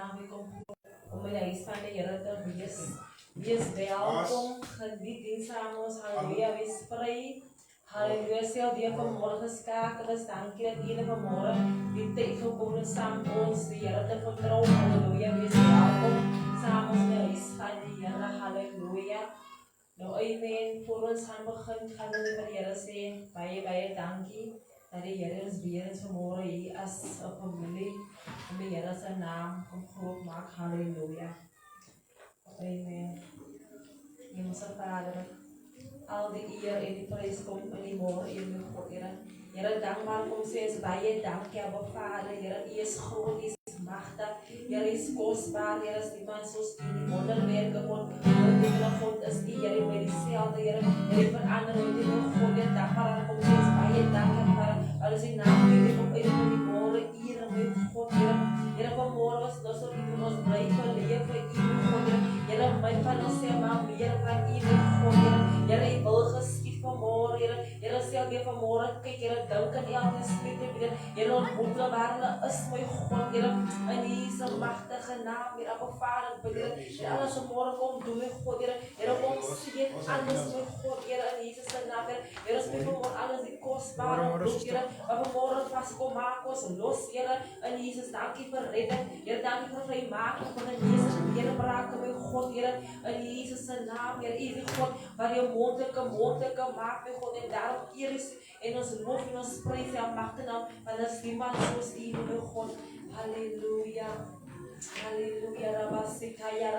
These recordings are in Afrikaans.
naam om mijn huis van de Here te wees. Wees welkom, geniet die saam ons, halleluja, wees vry. Halleluja, sê die vanmorgen skakel is, dankie dat jullie vanmorgen die tyd gekom het saam ons die Here te vertrou, halleluja, wees welkom, saam ons in die huis van die Here, halleluja. Nou amen, voor ons gaan begin, gaan we vir die Here sê, baie dankie, dat die Here ons weer eens vanmorgen hier as een familie, om die Here sy naam om groot maak, halleluja. Amen. Hemelse Vader, al die eer en die prijs komt in die morgen in die God, Here. Here, dankbaar kom sê is baie dankie, Abba Vader, Here, U is groot, U is machtig, Here, U is kostbaar, Here, is niemand soos U, die wonderwerke God, die God is U, Here, by dieselfde, Here, Here, verander U, die God, Here, dankbaar kom sê is baie dankie, Vader, al is U naam, Here, kom uit in die morgen, Here, met God, Here, Here, vanmorgen is ons op U, ons blijf leef vir U, God, Here, my van ons sê, maar meer van U, God, Here, U wil geskied vanmorgen, Here, sê weer vanmorgen, kyk, Here, dink in elke spiet, Here, ontmoet waar hulle is, my God, Here, in Jesus machtige naam, Here, Abba Vader, Here, alles vanmorgen kom doen, God, Here, kom sien alles, my God, Here, in Jesus naam, Here, speel vanmorgen alles die kostbare bloed, Here, maar vanmorgen vast kom maak ons los, Here, in Jesus, dankie vir redding, Here, dankie vir vrymaking, vir geneesing, Here, brake, my God, Here, in Jesus naam, Here, die God, waar jou mondelijke maak, my God, en daarom eer is, en ons loof en ons prys en magte naam, want is niemand soos U, my God, halleluja, halleluja, rabasikaya,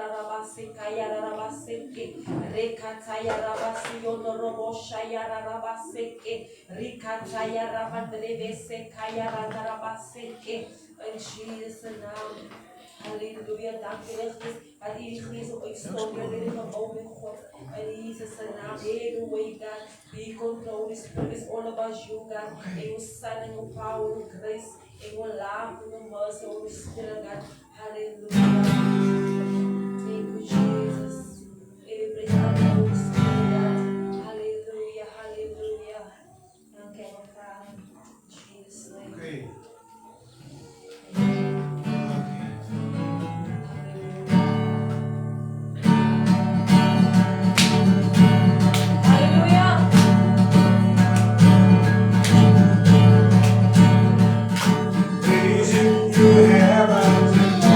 rabaseke, rekataya, rabasiyono, roboshaya, rabaseke, rikataya, rabandrebesekaya, rabaseke, in Jesus' name. Halleluja, dankie Christus, dat U die geest op uitstoot, Heer, van O mijn God, in Jesus' naam, Heer, the way God, be control, this Spirit is all about you, God, in your Son, in your power, in your grace, in your love, in your mercy, Holy Spirit, God, hallelujah, thank you, Jesus, every praise God, Holy Spirit, God, hallelujah, hallelujah, thank you, my Father, in Jesus' name. Okay. Praise Him to heaven.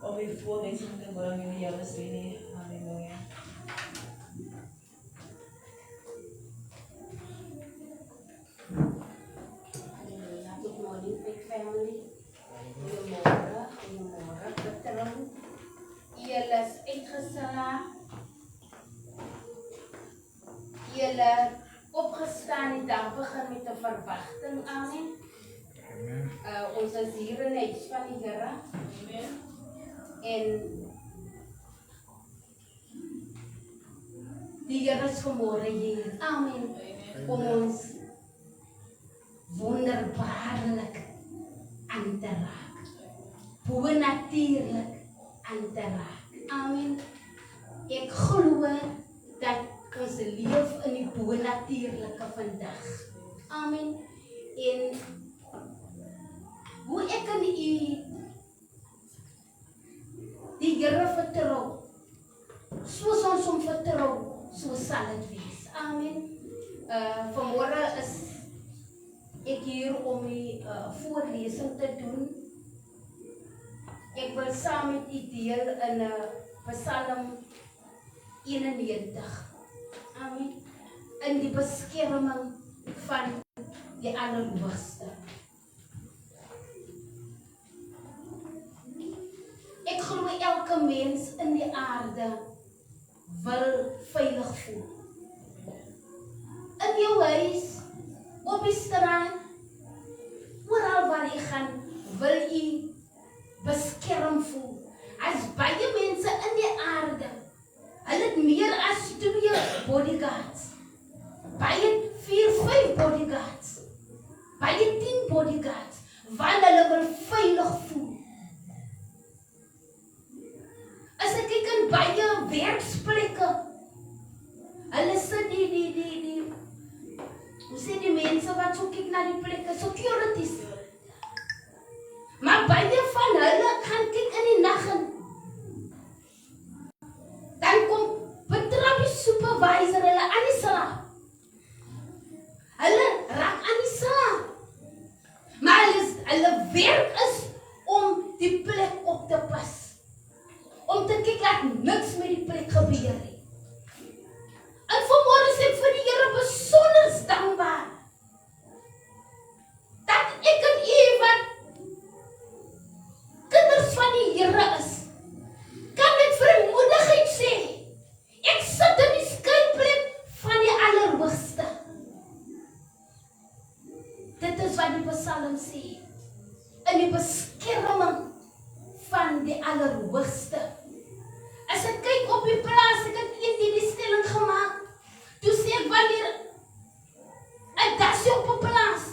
om uw voorlezen te brengen in Johannes 3. Halleluja. Good morning, big family. Goedemorgen, veteran. Jullie is uitgeslaan. Jullie opgestaan en dan begin met de verwachting. Amen. Ons is hier in het huis van die Here. En die Here is vanmorgen hier. Amen. Om ons wonderbaarlik aan te raak. Bovennatuurlik aan te raak. Amen. Ek glo dat ons leef in die bovennatuurlike vandag. Amen. En hoe ek in die Here vertrou, soos ons hom vertrou, so sal dit wees. Amen. Vanmorgen is ek hier om die voorlesing te doen. Ek wil saam met u deel in Psalm 91. Amen. In die beskerming van die Allerhoogste. Ek glo elke mens in die aarde wil veilig voel. In jou huis, op die straat, oral waar jy gaan, wil jy beskerm voel. As baie mense in die aarde, hulle het meer as 2 bodyguards. Baie 4, 5 bodyguards. Baie 10 bodyguards, want hulle wil veilig voel. As ek kyk in baie werksplekke, hulle sit hoe sê die mense wat so kyk na die plekke, securities. Maar baie van hulle gaan kyk in die nag en dan kom betrap die supervisor hulle aan die slaap. Hulle raak aan die slaap. Maar hulle werk is om die plek op te pas. Om te kyk dat niks met die plek gebeur nie. En vanmorgen is ek vir die Here besonder dankbaar dat ek en u wat kinders van die Here is, kan met vrymoedigheid sê, ek sit in die skuilplek van die Allerhoogste. Dit is wat die Psalm sê, in die beskerming van die Allerhoogste. As ek kyk op die plaas, ek het die stelling gemaak, toe sê ek wanneer 'n dassie op 'n plaas,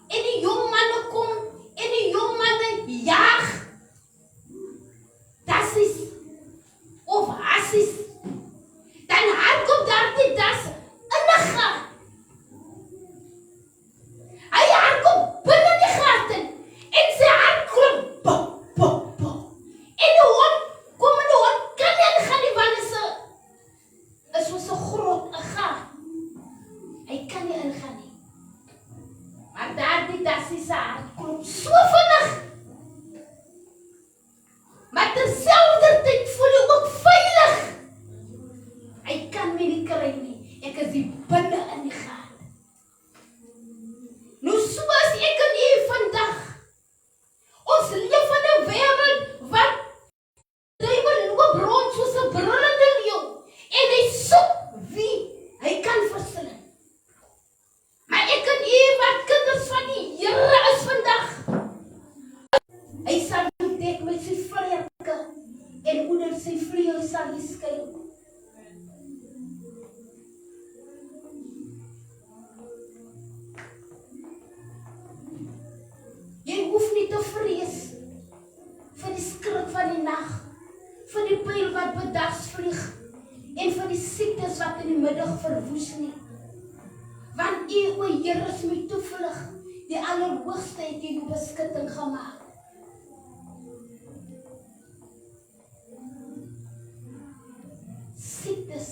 en die jong manne kom, en die jong manne jaag dassies, of hassies, dan hardkom daar die das in die gat. Hy hardkom binne die gat in, en sy hart klop, pop, pop, pop. En die hond, kom in die hond, kan nie ingaan die want is soos 'n grot, 'n gat. Hy kan nie ingaan nie. Maar daar die dassie se hart klop so vinnig. Maar terselfdertyd voel hy ook veilig. Hy kan my nie kry nie. Ek is hier binne in die gat. Nou soos ek en u vandag, ons leef in 'n wêreld wat duiwel loop rond soos 'n brullende leeu en hy soek wie hy kan verslind. Maar ek en u wat kinders van die Here is vandag, hy sal dek met sy vlerke en onder sy vleuel sal hy skuil. Jy hoef nie te vrees vir die skrik van die nag, vir die pyl wat bedags vlieg en vir die siektes wat in die middag verwoes nie. Want u, o Here, is my toevlug, die Allerhoogste het u beskutting gemaak. Siektes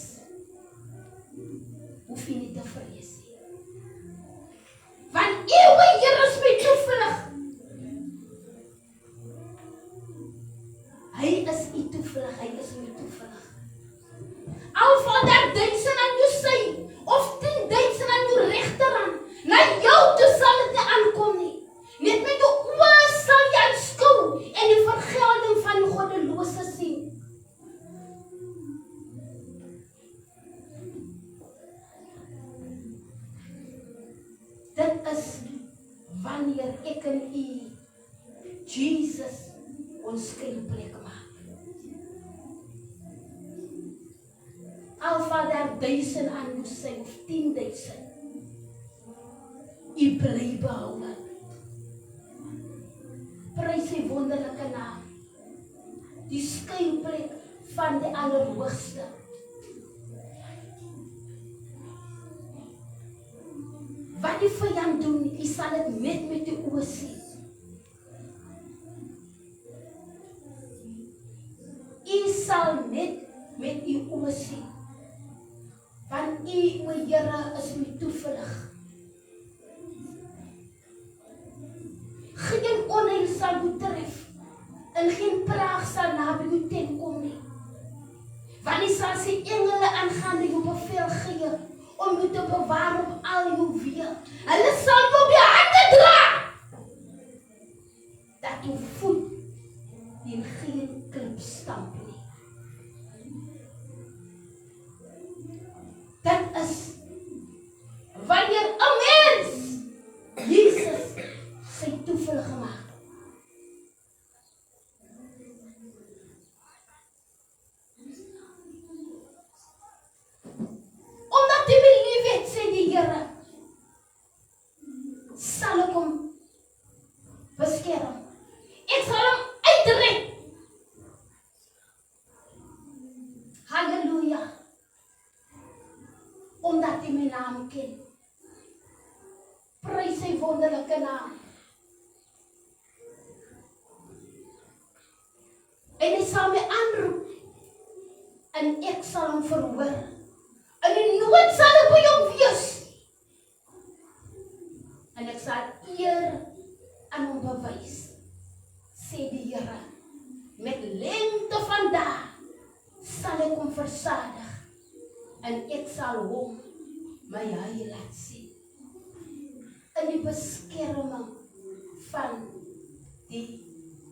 hoef jy nie te vrees nie. Want u, o Here, is my toevlug. Hy is u toevlug, hy is my toevlug. Al val daar 1000 aan jou sy, of 10,000 aan jou regterhand, na jou toe sal dit nie aankom nie. Net met jou oë sal jy aanskou en die vergelding van die goddelose sien. Dit is wanneer ek en u Jesus ons skuilplek maak. Al val daar 1000 aan jou sy of 10,000, u bly behoue. Prys sy wonderlike naam, die skuilplek van die Allerhoogste. Wat die vyand doen, u sal dit net met die oë sien. U sal net met u oë sien. Want u, o Here, is my toevlug. Geen onheil sal u tref, en geen plaag sal naby u tent kom nie. Want u sal sy engele aangaande jou bevel gee, om u te bewaar op al jou weë. Hulle sal jou op die hande dra, dat jou voet in geen klip stamp nie. Dit is wanneer 'n mens Jesus sy toevlug gemaak. Omdat hy my liefhet, sê die Here, sal ek hom beskerm. Ek sal hom uitred. Halleluja. Omdat hy my naam ken. Prys sy wonderlike naam. En hy sal my aanroep, en ek sal hom verhoor. En die nood sal ek by hom wees. En ek sal eer aan hom bewys, sê die Here. Met lengte van dae sal ek hom versadig, en ek sal hom my heil laat sien. In die beskerming van die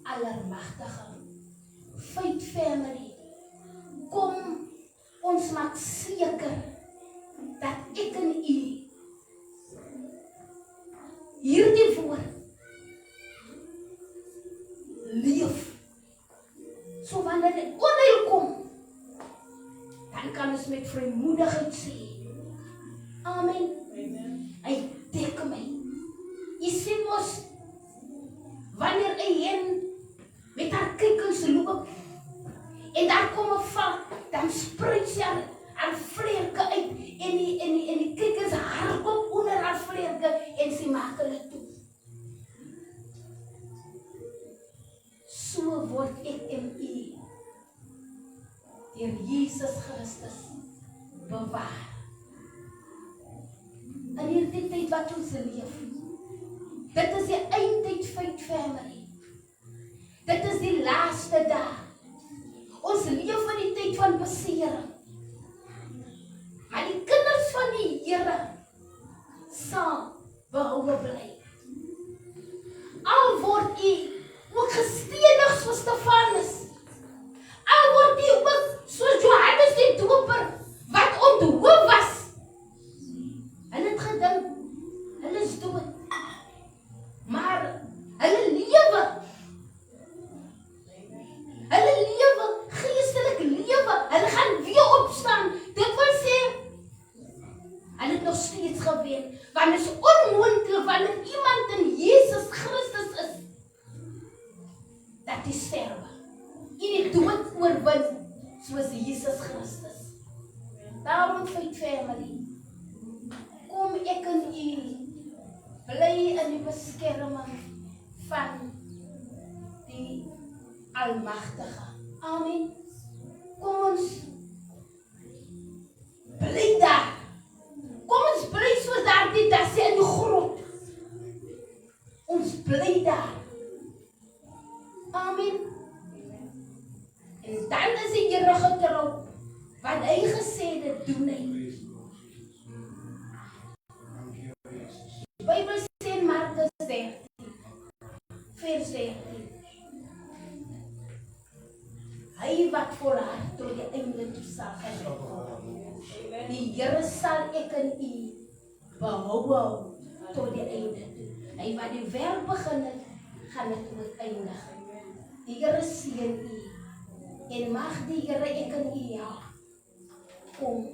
Allermagtige. Faith family, kom ons maak seker dat ek en u hierdie woord leef. So wanneer die onheil kom, dan kan ons met vrymoedigheid sê, Amen. Hy dek my. Jy sien mos, wanneer 'n hen met haar kikkels loop, en daar kom 'n val, dan spruit sy haar vlerke uit, en die kikkels hardop onder haar vlerke, en sy maak hulle toe. So word ek en u deur Jesus Christus bewaar. In hierdie tyd wat ons leef, dit is die eindtyd, Faith family. Dit is die laaste dag. Ons leef in die tyd van besering. Maar die kinders van die Here sal behoue bly. Al word u ook gestenig soos Stefanus. Al word u ook soos Johannes die Doper, wat onthoop was. Hulle het gedink, hulle is dood. Maar hulle lewe. Hulle lewe, geestelik lewe. Hulle gaan weer opstaan. Dit wil sê, hulle het nog steeds gewen. Want het is onmoontlik wanneer iemand in Jesus Christus is, dat hy sterwe. En die dood oorwin, soos Jesus Christus. Daarom, Faith family, kom ek en u bly in die beskerming van die Almagtige. Amen. Kom ons bly daar. Kom ons bly soos daardie dasse in die grot. Ons bly daar. Amen. En dan is die Here getrou. Wat hy gesê het, doen hy. Die Bybel sê in Markus 13, vers 13. Hy wat volhard tot die einde toe sal gered. Die Here sal ek en u behou tot die einde toe. Hy wat die werk begin het, gaan dit ook eindig. Die Here seën u en mag die Here ek en u help om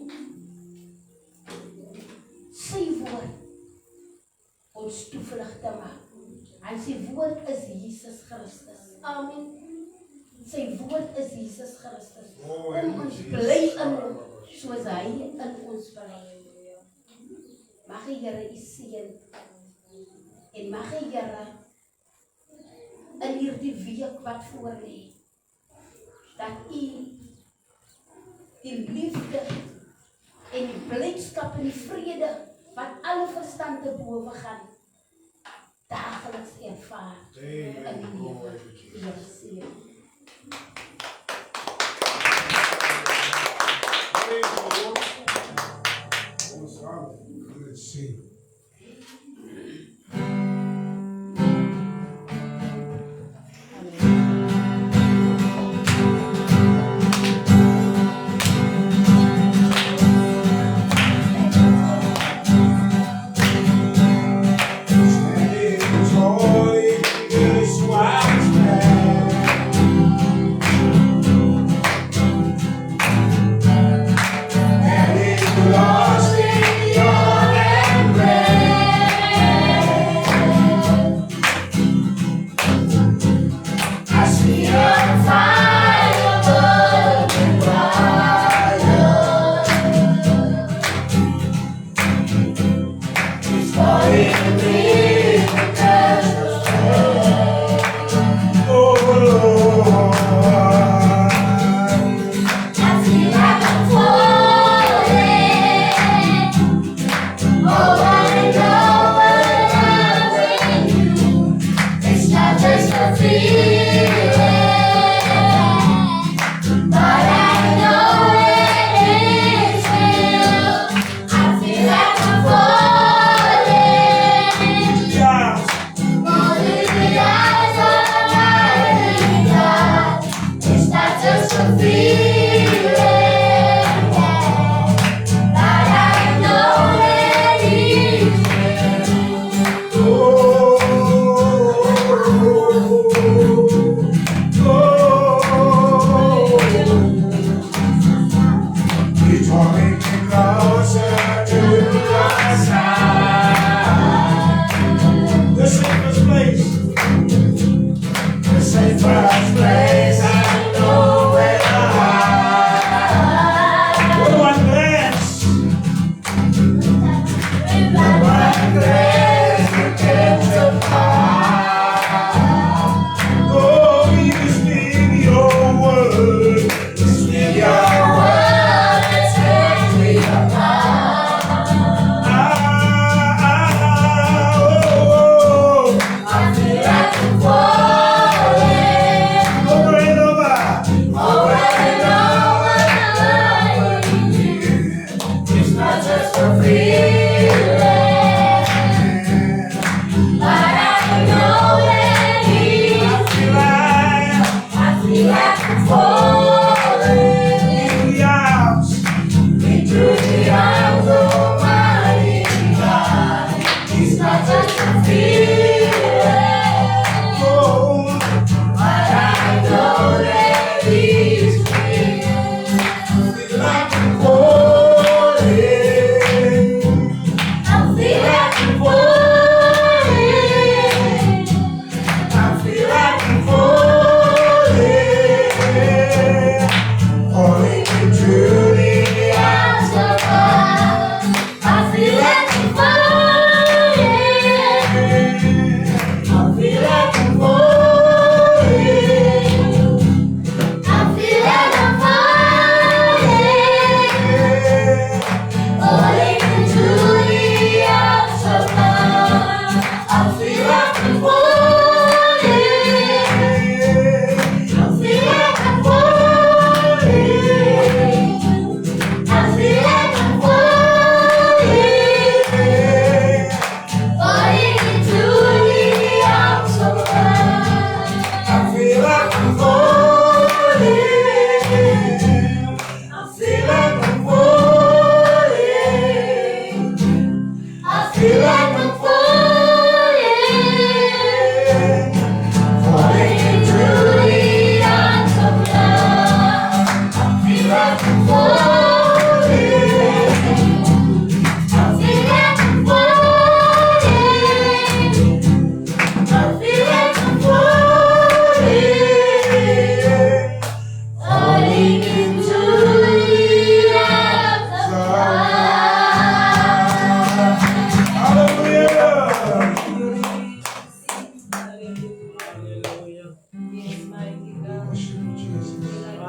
sy woord ons toevlug te maak. En sy woord is Jesus Christus. Amen. Sy woord is Jesus Christus. Om ons bly in hom, soos hy in ons bly. Mag die Here u seën. En mag die Here in hierdie week wat voor lê, dat u die liefde en die blydskap en die vrede wat alle verstand te bowe gaan, dagelijks ervaar in die lewe. Die Here seën. Let's see. Lost in your embrace.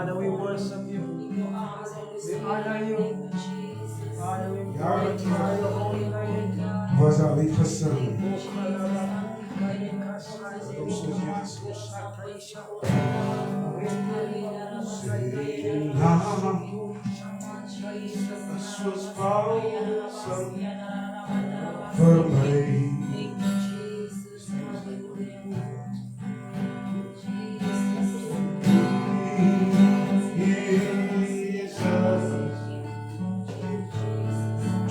Father, we worship you. We honor you. Father, we glorify your holy name. Vazali kasami. This was awesome for me.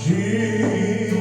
Jesus,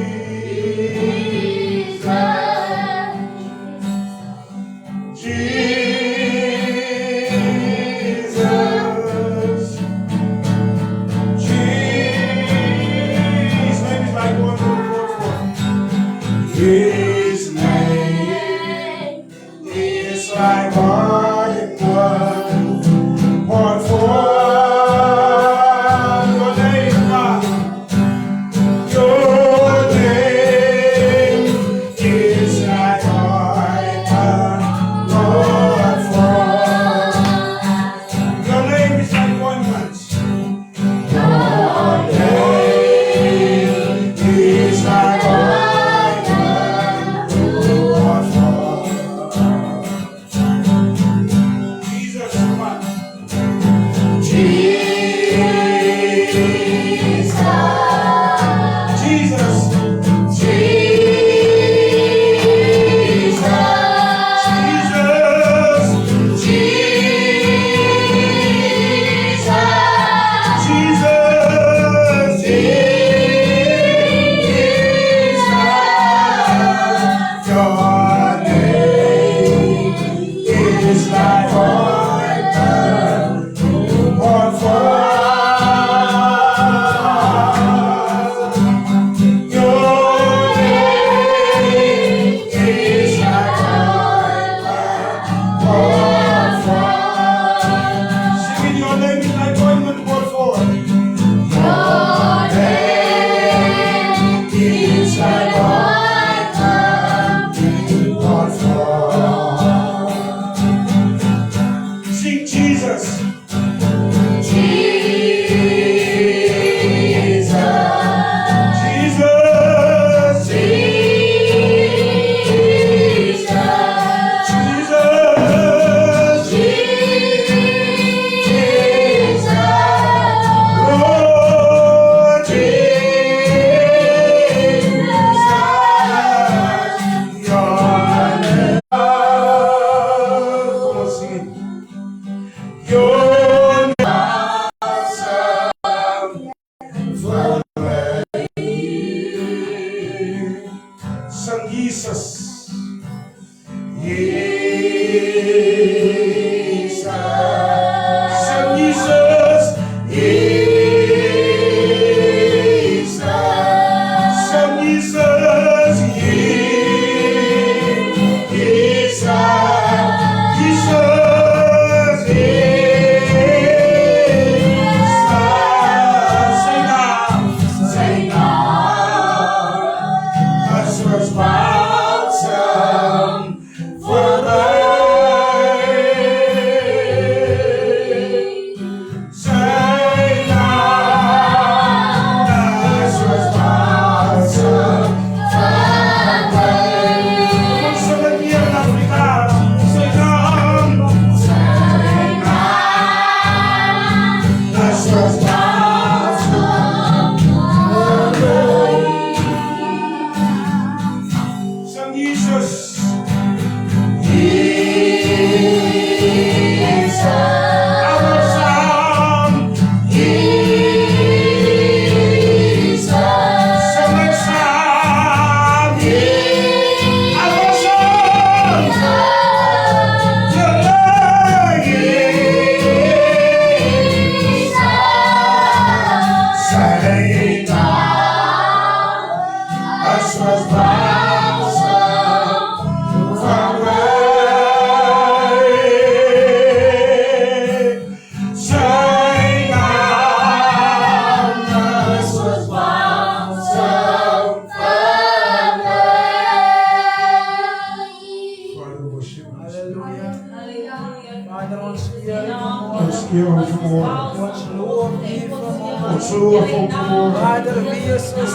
from tomorrow. Wants Lord me from Wants Lord from tomorrow. Father, be a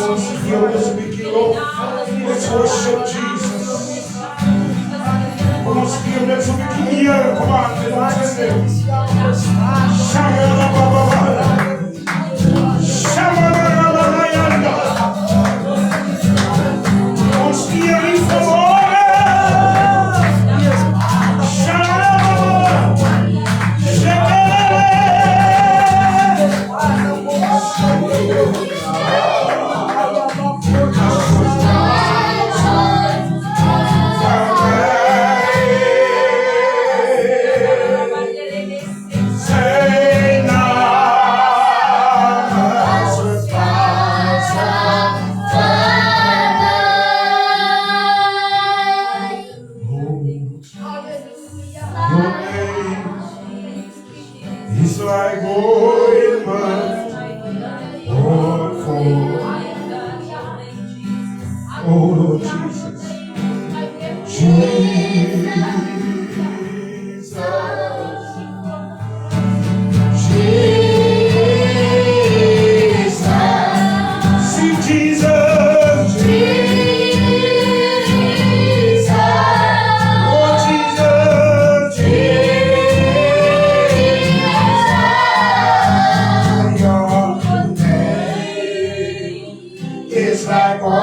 Wants to hear us speaking, Lord. Let's worship Jesus. Vamos a give them so we can hear. Come on, let's sing. Shabba-ba-ba-ba-ba. Shabba-ba-ba-ba-ba-ba. Wants to hear you from all. It's like oil, man. Oh, Lord Jesus. Jesus. Jesus. See Jesus. Jesus. Oh, Jesus. Jesus. Your name is like oil.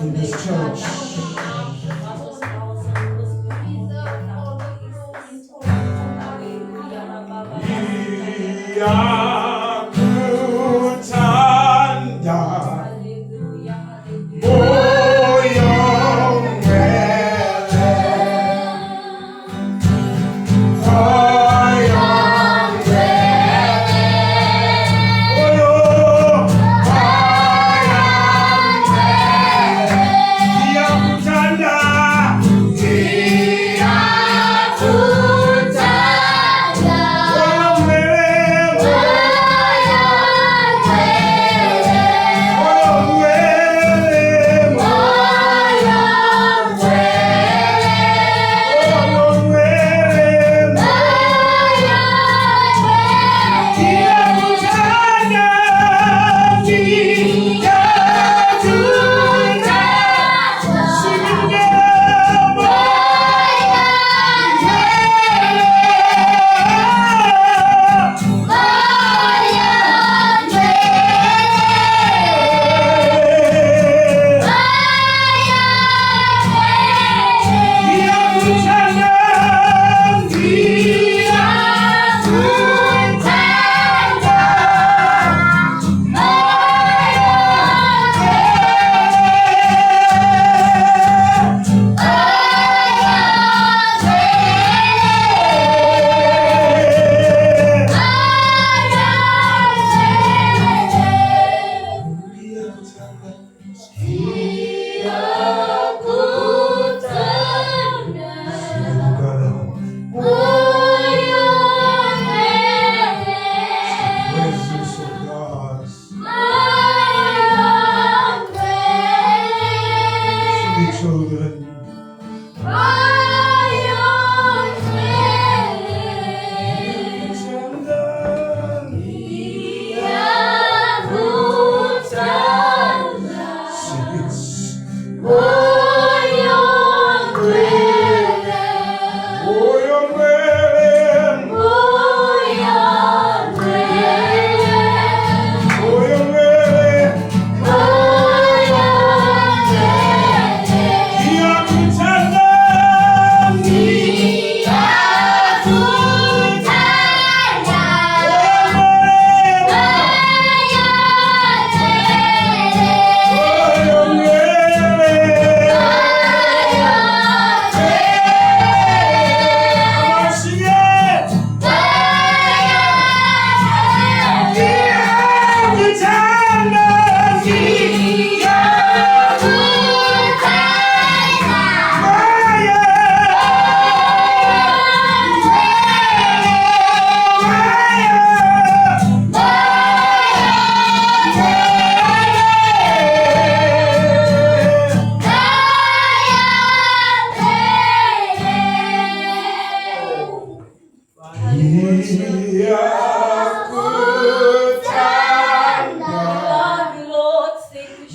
In this church,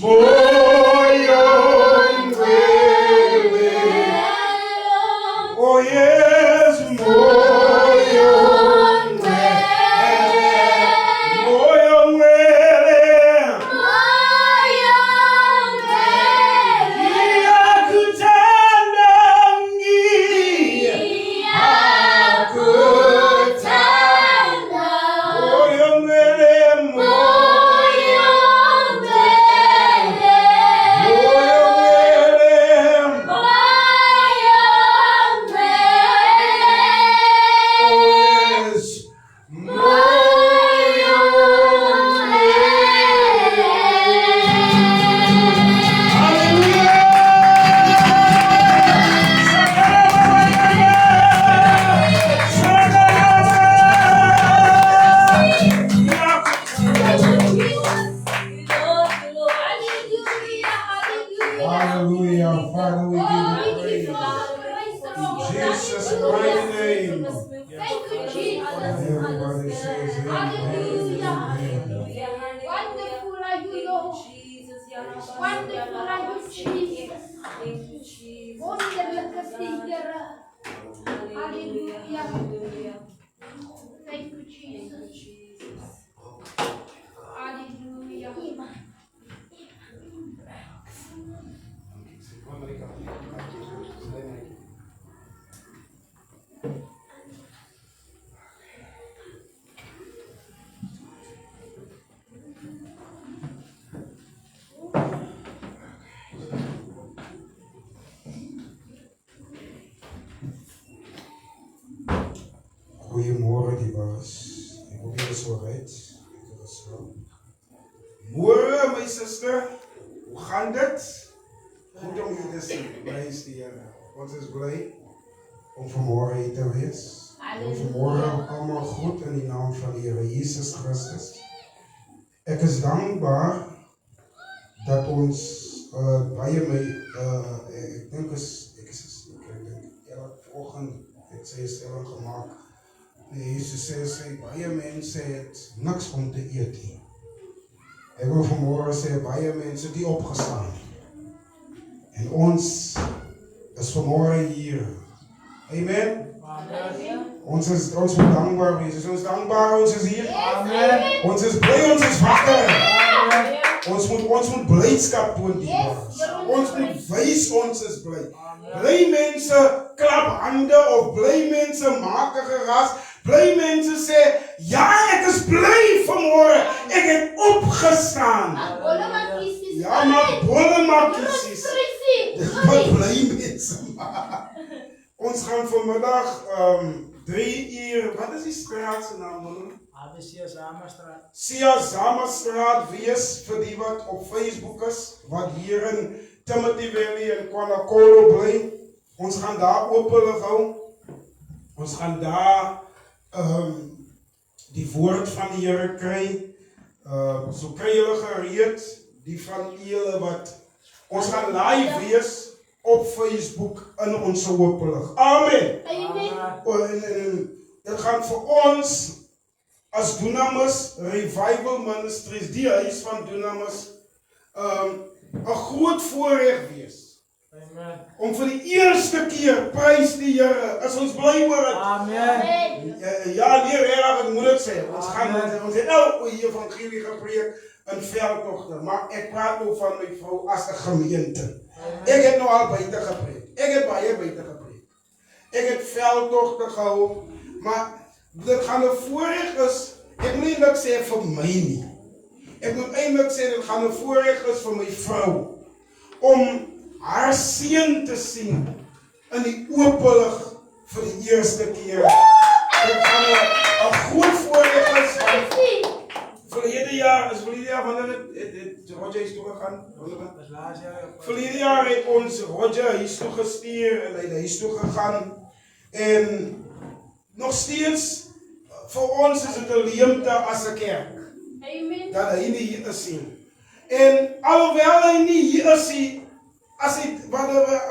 moyo ngwele. Oh yes, moyo ngwele. Moyo ngwele. Iyakuthanda moyo ngwele, moyo ngwele. Hallelujah. Father, we give you praise. Jesus' mighty name. Thank you, Jesus. Everybody says Hallelujah. amen. Wonderful are you, Lord. Wonderful are you, Jesus. Wonderlijke Heere. Hallelujah. Thank you, Jesus. Hallelujah. Goedemorgen, die was. Ik hoop je zo rijdt. Morgen, mijn zuster. Hoe gaat het? Goed om je te zien. Blij is de Heer. Wat is blij om vanmorgen hier te wees. Om vanmorgen allemaal goed in de naam van de Heer Jezus Christus. Ik is dankbaar dat ons bij mij, ik denk elke ochtend het zij stelling gemaakt. Jezus zei, baie mensen het niks om te eten. Ik wil vanmorgen zeggen, baie mensen die opgestaan. En ons is vanmorgen hier. Amen. Ons moet dankbaar wezen. Ons is dankbaar, ons is hier. Amen. Ons is blij, ons is wakker. Ons moet blijdschap doen, die ons moet wijs, ons is blij. Blij mensen klap handen of blij mensen maken geras. Blij mensen zeggen, ja, ik is blij vanmorgen. Ik heb opgestaan. Ja, maar bolle makkies. Dat is wat blij mensen maken. Ons gaan vanmiddag 3 uur, wat is die straatnaam? Sia Zamastraat wees vir die wat op Facebook is, wat hier in Timothy Valley en Kwanakolo bly. Ons gaan daar openlig hou. Ons gaan daar die woord van die Here kry. So kry julle gereed, die van julle wat ons gaan live wees op Facebook in ons openlig. Amen. Amen. Dit gaan vir ons as Dunamis Revival Ministries, die huis van Dunamis, 'n groot voorreg wees. Amen. Om vir die eerste keer, prys die Here, is ons bly oor dit. Amen. Ja, leer ek moet dit sê. Ons het elke evangelie gepreek in veldtogte, maar ek praat nou van my vrou as 'n gemeente. Ek het nou al buite gepreek. Ek het baie buite gepreek. Ek het veldtogte gehou, maar dit gaan 'n voorreg is. Ek moet nie net sê vir my nie. Ek moet eintlik sê dit gaan 'n voorreg is vir my vrou om haar seun te sien in die openlig vir die eerste keer. Dit gaan 'n groot voorreg is. Verlede jaar wanneer het Roger huis toe gegaan? Verlede jaar het ons Roger huis toe gestuur en hy het huis toe gegaan. En nog steeds vir ons is dit 'n leemte as 'n kerk. Amen. Dat hy nie hier is sien. En alhoewel hy nie hier is nie, as hy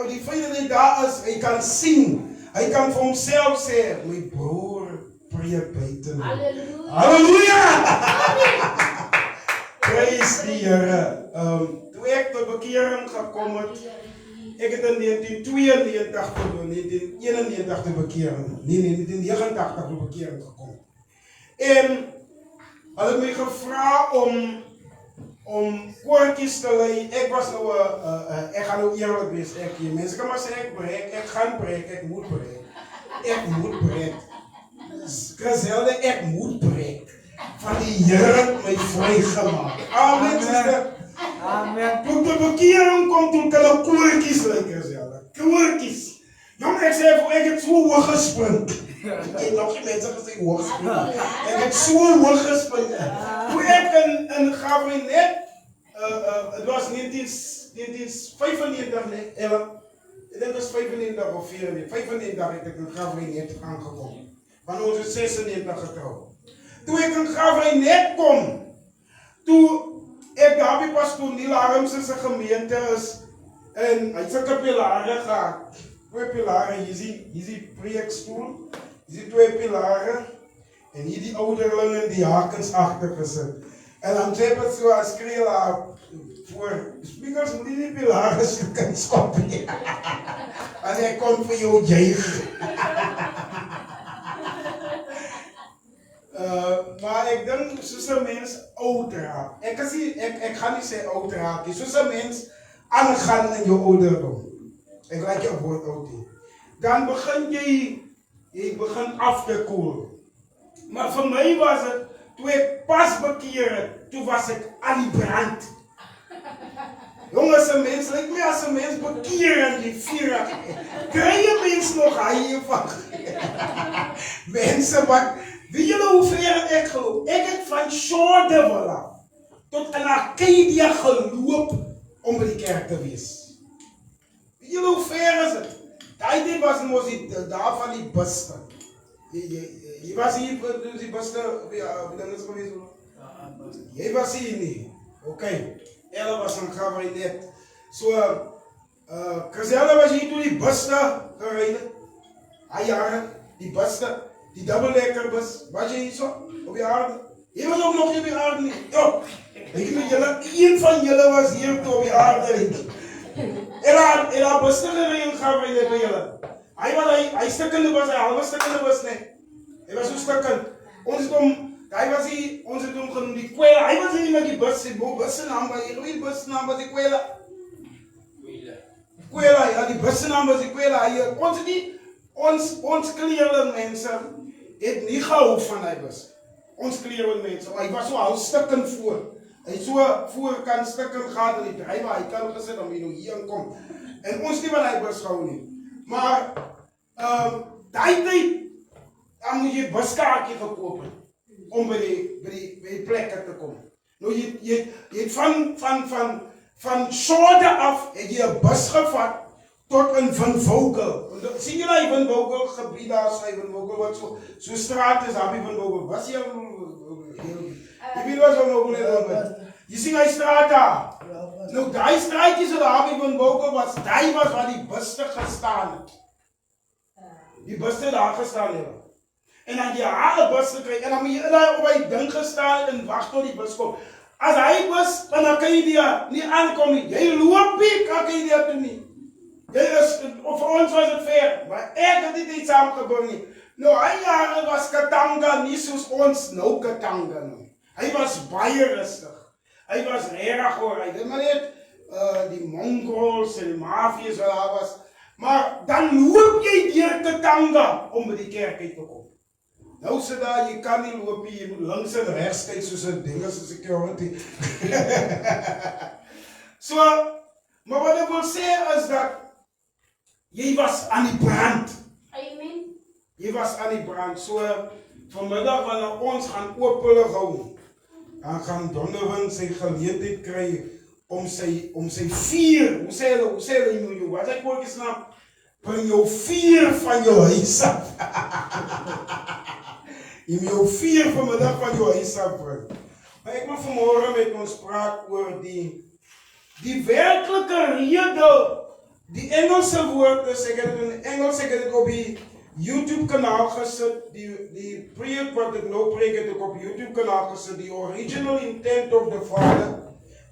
die feit dat hy daar is, hy kan sien. Hy kan vir homself sê, my broer preek buite. Halleluja. Halleluja! Praise die Here. Toe ek tot bekering gekom het, ek het in 1992 tot 1991 tot bekering. Nee, 1989 tot bekering gekom. En hulle het my gevra om koortjies te lei. Ek was nou ek gaan nou eerlik wees, mense kan maar sê ek breek, ek gaan breek, ek moet breek. Ek moet breek. Gezelde, ek moet breek. Van die Here het my vrygemaak. Amen, sister. Amen. Toe de bekering kom, toen kan hulle koortjies lei, gezelde. Koortjies. Jong, ek sê vir ek het so hoog gespring. Ek het nog nie mense gesê hoog gespring. Ek het so hoog gespring. Toe ek in Gabrinet, het was 1995, nee, ek dink was 95 of 94, 95 het ek in Gabrinet aangekom. Want ons is 96 getrou. Toe ek in Gabrinet kom, toe ek daar by pastoor Niel Harmse se gemeente is, en hy het sulke pilare gehad. 2 pilare, hier is die preekstoel, hier is 2 pilare, en hier die ouderling en die hakens agter gesit. En dan sê het so, as skree daar voor, speakers moet die pilare so kan skop nie. En ek kon vir jou juig. Maar ek dink soos 'n mens oud raak. Ek gaan nie sê oud raak nie. Soos 'n mens aangaan in jou ouderdom. Ek laat jou woord oud nie. Dan begin jy begin af te koel. Maar vir my was dit toe ek pas bekeer het, toe was ek aan die brand. Jongens, 'n mens lyk my as 'n mens bekeer en die vuur. Kry jy mens nog hy van? Mense wat weet julle hoe ver het ek geloop? Ek het van Shoreville af tot in Arcadia geloop om by die kerk te wees. Weet julle hoe ver is dit? Daai tyd was mos daar van die buste. Jy was hier vir die buste, dan is gewees hoor. Jy was hier nie. Okay. Ella was aan Gabrinet. So, Chriselle was hier toe die buste gery het. Jare, die buste. Die dubbeldekker bus, was jy hier so, op die aarde? Jy was ook nog nie op die aarde nie. Jo, ek met julle, een van julle was hier op die aarde. En daar buste gereden gaan by julle. Hy stikkende was, hy halve stikkende was, nee. Hy was so stikkend. Ons het hom genoem die Kwela. Hy was hier met die bus, die busse naam was, die busse naam was die Kwela. Kwela, ja, die busse naam was die Kwela. Ons kleerling mense het nie gehou van hy bus. Ons kleerling mense, hy was so hou stikkend voor. Hy het so voorkant stikkend gehad in die drywe, hy kan gesit om hier inkom. En ons nie van hy bus gehou nie. Maar, daai tyd, dan moet jy buskaartjie gekoop het, om by die plekke te kom. Nou, jy het van Shoreville af, het jy 'n bus gevat, tot in Van Vogel. Sien julle hy Van Vogel gebied daar, sy Van Vogel wat so straat is, daar by Van Vogel. Was jy jy weet wat Van Vogel net. Jy sien hy straat daar. Nou daai straatjies so daar by Van Vogel was, daai was waar die buste gestaan het. Die buste daar gestaan het. En dan jy haar bus gekry en dan moet jy daar op hy ding gestaan en wag tot die bus kom. As hy bus van Arcadia nie aankom nie, jy loop nie Arcadia toe nie. Voor ons was het ver, maar ek het dit niet samengebring nie. Nou, hy jare was Katanga nie soos ons nou Katanga nou. Hy was baie rustig. Hy was regtig hoor, hy het maar net die Mongols en die mafias wat daar was. Maar dan loop jy deur Katanga om by die kerk uit te kom. Nou sit daar, jy kan nie loop nie, jy moet links en rechts kyk soos 'n ding as 'n security. So, maar wat ek wil sê is dat jy was aan die brand. Amen. Jy was aan die brand. So, vanmiddag wanneer ons gaan oopelig hou, dan gaan Donovan sy geleentheid kry om sy vuur, hoe sê hulle jou, wat hy koortjies naam? Bring jou vuur van jou huis af. Jy moet jou vuur vanmiddag van jou huis af bring. Maar ek wil vanmorgen met ons praat oor die werklike rede. Die Engelse woord is, ek het het op YouTube kanaal gezet, die preek wat ik nou preek heb ik op YouTube kanaal gezet, die original intent of the Father,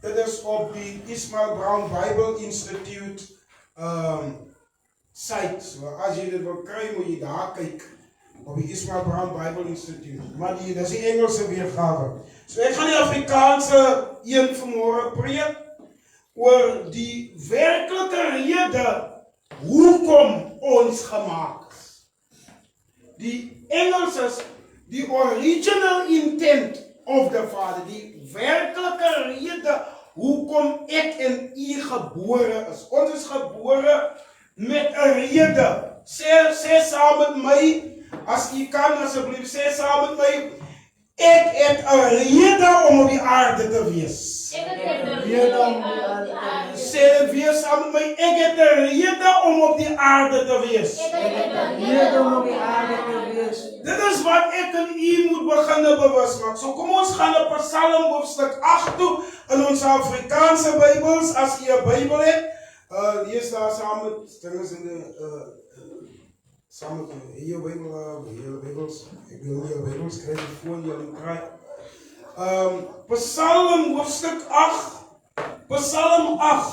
dat is op die Ismail Brown Bible Institute site. So als je dit wil krijgen moet je daar kijken, op die Ismail Brown Bible Institute. Maar dat is die Engelse weergave. So ik ga die Afrikaanse een vanmorgen preek oor die werkelijke rede hoekom ons gemaakt is. Die Engels is die original intent of the Father, die werkelijke rede hoekom ek en u gebore is. Ons is gebore met een rede. Sê saam met my, as u kan asseblief, sê saam met my, ek het een rede om op die aarde te wees. Sê dit weer saam met my, ek het een rede om op die aarde te wees. Dit is wat ek en u moet beginnen bewus maak. So kom ons gaan op Psalm hoofstuk 8 toe in ons Afrikaanse Bybels. As u 'n Bybel het, lees daar saam met dinges in de saam met hier Bybels. Ek wil nie 'n Bybel skryf voor julle kry. Psalm hoofstuk 8. Psalm 8.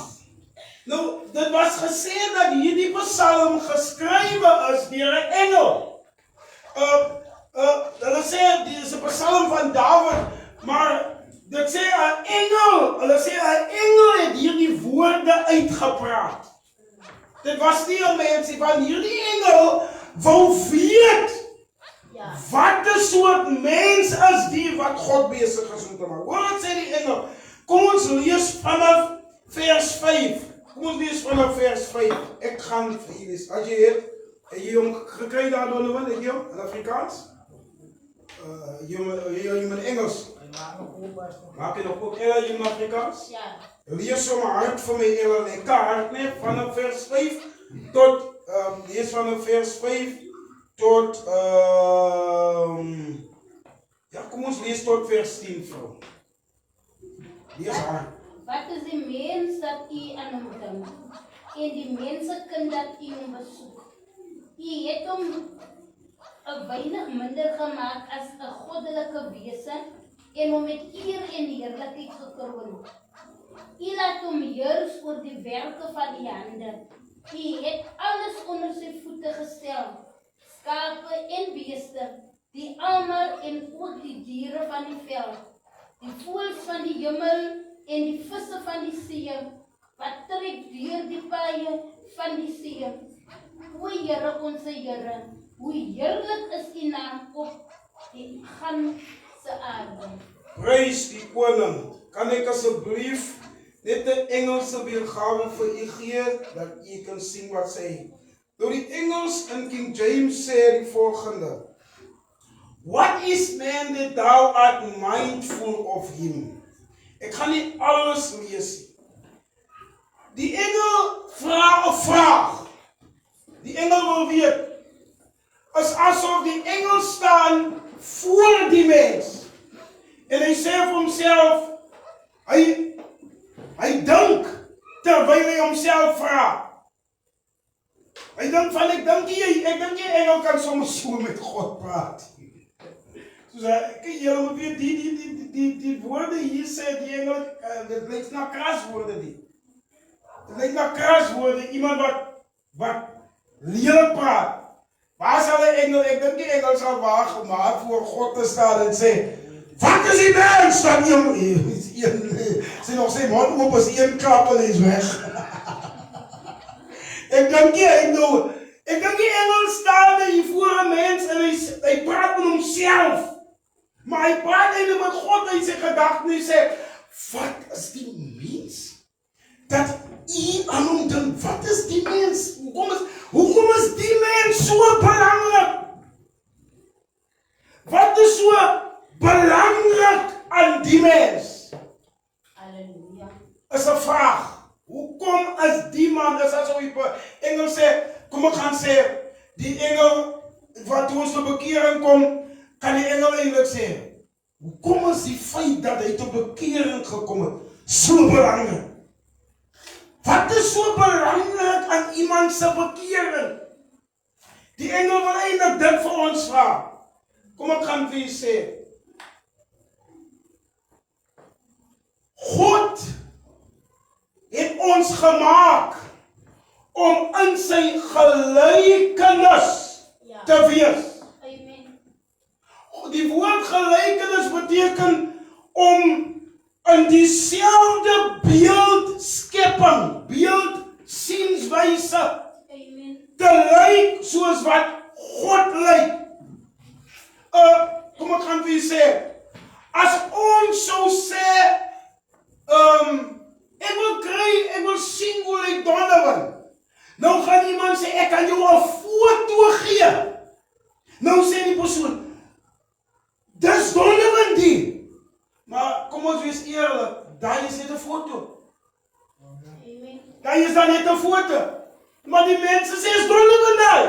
Nou, dit was gesê dat hierdie psalm geskrywe is deur 'n engel. Hulle sê dit is 'n psalm van Dawid, maar dit sê 'n engel. Hulle sê 'n engel het hierdie woorde uitgepraat. Dit was nie 'n mens nie, want hierdie engel wou weet wat 'n soort mens is die wat God besig is om te maak. Hoor wat sê die engel? Kom ons lees vanaf vers 5. Kom ons lees vanaf vers 5. Ek gaan vir julle lees. As jy het hom gekry daar Donovan, het jy hom in Afrikaans? Jy in Engels. Maak jy nog ook Ella in Afrikaans? Ja. Lees so maar hard vir my Ella, lekker hard net vanaf vers 5 tot lees vanaf vers 5 tot ja, kom ons lees tot vers 10 vrou. Lees hard. Wat is die mens dat u aan hom dink? En die mensekind dat u hom besoek? U het hom 'n weinig minder gemaak as 'n goddelike wese en hom met eer en heerlikheid gekroon. U laat hom heers oor die werke van u hande. U het alles onder sy voete gestel, skape en beeste, die almal en ook die diere van die veld, die voëls van die hemel en die visse van die see, wat trek deur die paaie van die see. O Here, onze Here, hoe heerlik is die naam op die ganse aarde. Prys die koning. Kan ek asseblief net 'n Engelse weergawe vir u gee, dat u kan sien wat sê. Nou die Engels in King James sê die volgende: What is man that thou art mindful of him? Ek gaan nie alles lees nie. Die engel vra 'n vraag. Die engel wil weet. Is asof die engel staan voor die mens. En hy sê vir homself, hy dink terwyl hy homself vra. Hy dink van ek dink die engel kan soms so met God praat. So kyk julle moet weet die woorde hier sê die engel, dit lyk na kraswoorde die. Dit lyk na kraswoorde, iemand wat lelik praat. Waar sal die engel, ek dink die engel sal waag gemaak voor God te staan en sê, wat is die mens? Dan sê nog sy mond op as een klap en hy is weg. Ek dink die engel staan hier voor 'n mens en hy praat met homself. Maar hy praat eintlik met God in sy gedagte en hy sê, wat is die mens? Dat u aan hom dink, wat is die mens? Hoekom is die mens so belangrik? Wat is so belangrik aan die mens? Halleluja. Is 'n vraag. Hoekom is die man, is asof die engel sê, kom ek gaan sê, die engel, wat ons tot bekering kom, kan die engel eintlik sê, hoekom is die feit dat hy tot bekering gekom het, so belangrik? Wat is so belangrik aan iemand se bekering? Die engel wil eintlik dit vir ons vra. Kom ek gaan vir u sê. God het ons gemaak om in sy gelykenis te wees. Die woord gelykenis beteken om in dieselfde beeld skepping, beeld sienswyse te lyk soos wat God lyk. Kom ek gaan vir u sê, as ons sou sê, ek wil sien hoe lyk Donovan. Nou gaan iemand sê, ek kan jou 'n foto gee. Nou sê die persoon, dis Donovan die. Maar kom ons wees eerlik, daai is net 'n foto. Daai is dan net 'n foto. Maar die mense sê, is Donovan daai.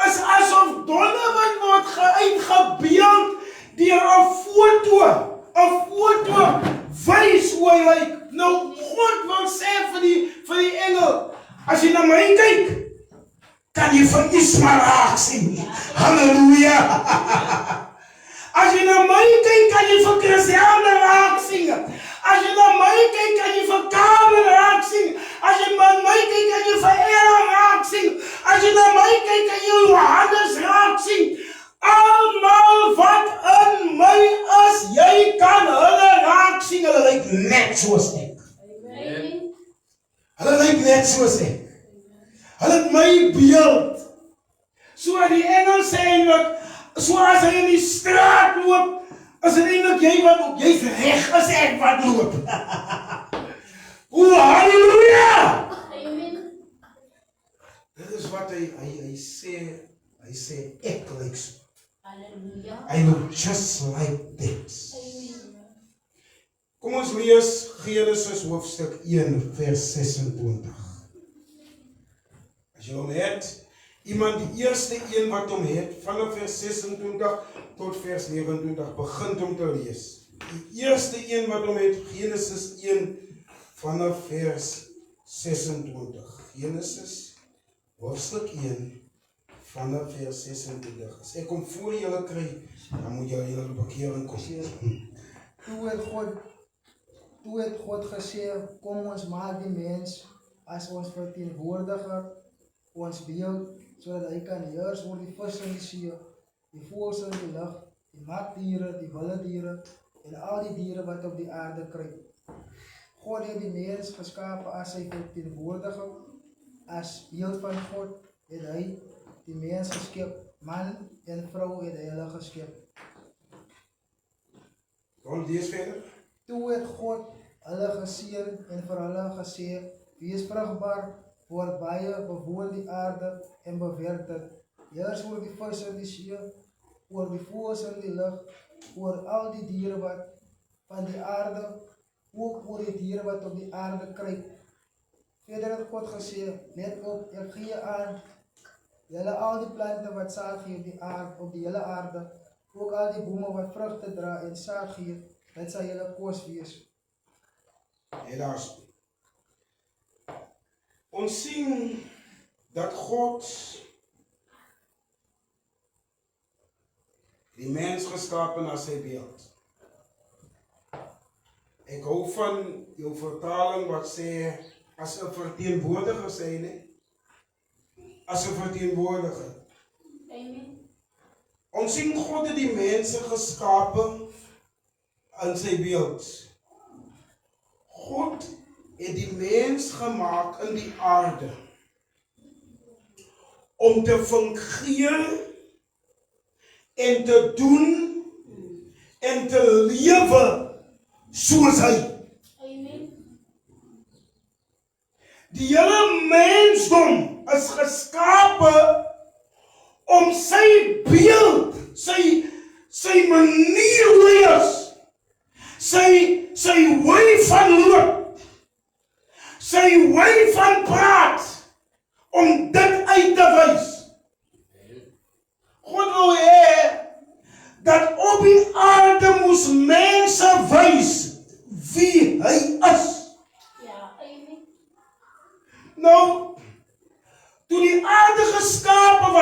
Is asof Donovan word uitgebeeld deur 'n foto. 'n foto wys hoe hy lyk. Nou, God wil sê vir die engel, as jy na my kyk, kan jy vir Ismael raak sien. Halleluja. As jy na my kyk, kan jy vir Christiane raak sien. As jy na my kyk, kan jy vir Karel raak sien. As jy na my kyk, kan jy vir Ella raak sien. As jy na my kyk, kan jy Johannes raak sien. Almal wat in my is, jy kan hulle raak sien. Hulle lyk net soos ek. Hulle lyk net soos ek. Hulle het my beeld. So die engel sê eintlik, so as hy in die straat loop, is dit eintlik jy wat loop. Jy's reg as ek wat loop. O, halleluja! Dit is wat hy sê. Hy sê ek lyk so. I look just like this. Kom ons lees Genesis hoofstuk 1 vers 26. As jy hom het, iemand die eerste een wat hom het, vanaf vers 26 tot vers 29, begint om te lees. Die eerste een wat hom het, Genesis 1 vanaf vers 26. Genesis hoofstuk 1 vanaf vers 26. As ek kom voor julle kry, dan moet julle julle bekering kom. Toe het God gesê, kom ons maak die mens as ons verteenwoordiger, ons beeld, sodat hy kan heers oor die vis in die see, die voëls in die lug, die nakdiere, die wilde diere en al die diere wat op die aarde kruip. God het die mens geskape as sy verteenwoordiger, as beeld van God het hy die mens geskep, man en vrou het hy hulle geskep. Dan lees verder. Toe het God hulle geseën en vir hulle gesê, wees vrugbaar, word baie, bewoon die aarde en bewerk dit. Heers oor die vis in die see, oor die voëls in die lug, oor al die diere wat van die aarde, ook oor die diere wat op die aarde kruip. Verder het God gesê, let op, ek gee aan julle al die plante wat saad gee op die hele aarde, ook al die bome wat vrugte dra en saad gee, dit sal julle kos wees. Helaas. Ons sien dat God die mens geskapen na sy beeld. Ek hou van jou vertaling wat sê, as 'n verteenwoordiger sê, nee? As 'n verteenwoordiger. Amen. Ons sien God het die mense geskapen in sy beeld. God het die mens gemaak in die aarde om te fungeer en te doen en te lewe soos hy. Amen. Die hele mensdom is geskape om sy beeld, sy manier hoe hy is, sy wy van loop, sy wy van praat, om dit uit te wys. God wil hê dat op die aarde moes mense wys wie hy is. Ja, amen. Nou, Toe die aarde geskapen